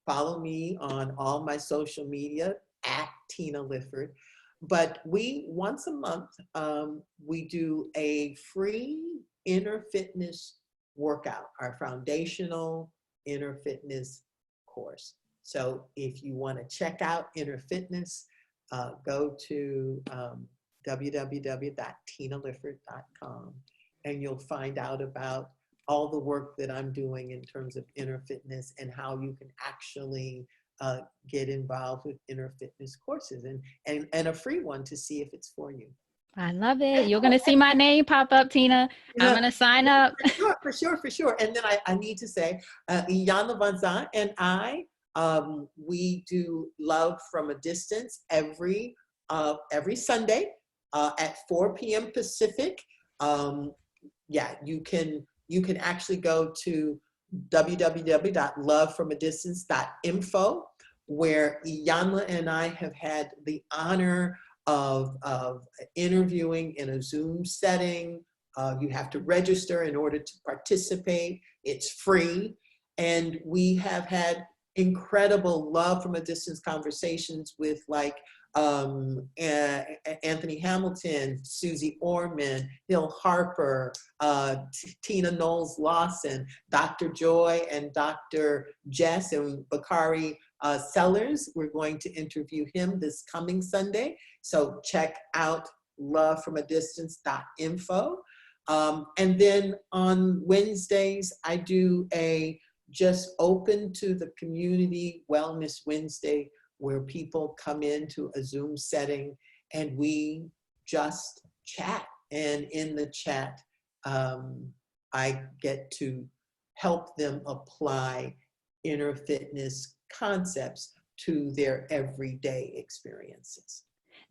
follow me on all my social media at Tina Lifford. But we, once a month, we do a free inner fitness workout, our foundational inner fitness course. So if you want to check out inner fitness, go to www.tinalifford.com and you'll find out about all the work that I'm doing in terms of inner fitness and how you can actually get involved with inner fitness courses and a free one to see if it's for you. I love it. You're going to see my name pop up, Tina. I'm Yeah, going to sign up. for sure. And then I need to say, Iyanla Vanzant and we do Love from a Distance every Sunday at 4 p.m. Pacific. Yeah, you can actually go to www.lovefromadistance.info, where Iyanla and I have had the honor of interviewing in a Zoom setting. You have to register in order to participate. It's free. And we have had incredible Love from a Distance conversations with like Anthony Hamilton, Susie Orman, Hill Harper, Tina Knowles Lawson, Dr. Joy and Dr. Jess and Bakari Sellers. We're going to interview him this coming Sunday. So check out lovefromadistance.info. And then on Wednesdays, I do a just open to the community Wellness Wednesday, where people come into a Zoom setting and we just chat. And in the chat, I get to help them apply inner fitness concepts to their everyday experiences.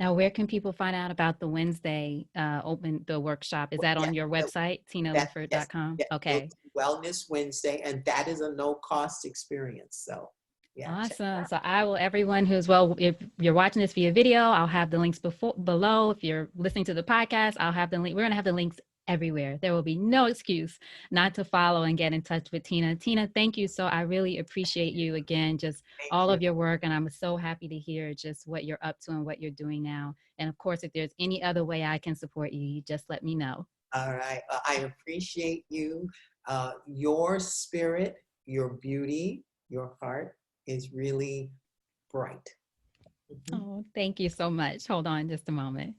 Now, where can people find out about the Wednesday the workshop? Is that Yeah, on your website, yes, tinalifford.com? yeah, you'll Okay. do Wellness Wednesday, and that is a no cost experience. So yeah, check it Awesome. out. So I will, everyone who's, well, if you're watching this via video, I'll have the links below. If you're listening to the podcast, I'll have the link. We're going to have the links everywhere. There will be no excuse not to follow and get in touch with Tina. Tina, thank you. So I really appreciate you again, just Thank all you. of your work. And I'm so happy to hear just what you're up to and what you're doing now. And of course, if there's any other way I can support you, you just let me know. All right. I appreciate you. Your spirit, your beauty, your heart is really bright. Mhm. Oh, thank you so much. Hold on just a moment.